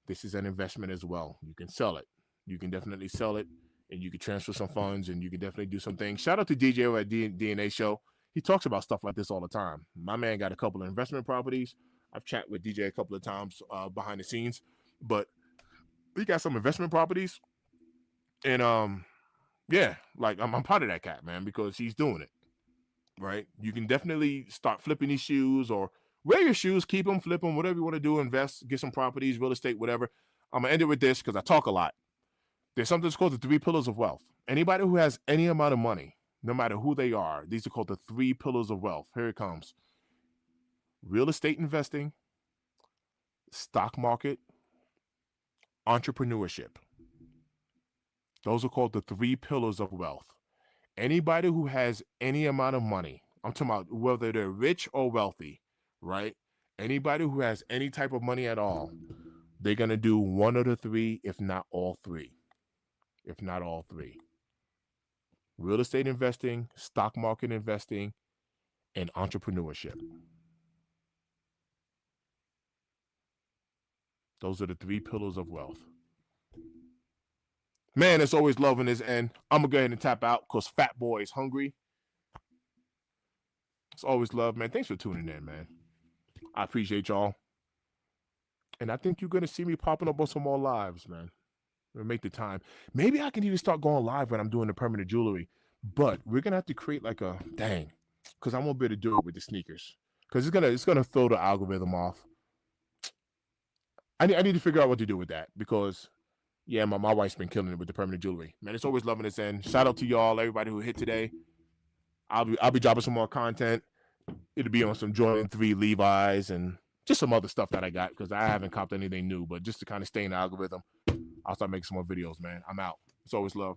this is an investment as well. You can sell it. You can definitely sell it, and you can transfer some funds, and you can definitely do some things. Shout out to DJ at DNA Show. He talks about stuff like this all the time. My man got a couple of investment properties. I've chatted with DJ a couple of times behind the scenes, but he got some investment properties, and yeah, like I'm proud of that cat, man, because he's doing it. Right? You can definitely start flipping these shoes or wear your shoes, keep them, flip them, whatever you want to do, invest, get some properties, real estate, whatever. I'm gonna end it with this because I talk a lot. There's something that's called the 3 pillars of wealth. Anybody who has any amount of money, no matter who they are, these are called the 3 pillars of wealth. Here it comes. Real estate investing, stock market, entrepreneurship. Those are called the 3 pillars of wealth. Anybody who has any amount of money, I'm talking about whether they're rich or wealthy, right? Anybody who has any type of money at all, they're going to do one of the 3, if not all 3. If not all 3. Real estate investing, stock market investing, and entrepreneurship. Those are the 3 pillars of wealth. Man, it's always love in this end. I'm going to go ahead and tap out because Fat Boy is hungry. It's always love, man. Thanks for tuning in, man. I appreciate y'all. And I think you're going to see me popping up on some more lives, man. We'll make the time. Maybe I can even start going live when I'm doing the permanent jewelry. But we're going to have to create like a, dang, because I won't be able to do it with the sneakers. Because it's gonna throw the algorithm off. I need to figure out what to do with that because yeah, my wife's been killing it with the permanent jewelry. Man, it's always loving this end. Shout out to y'all, everybody who hit today. I'll be dropping some more content. It'll be on some Jordan 3 Levi's and just some other stuff that I got because I haven't copped anything new. But just to kind of stay in the algorithm, I'll start making some more videos, man. I'm out. It's always love.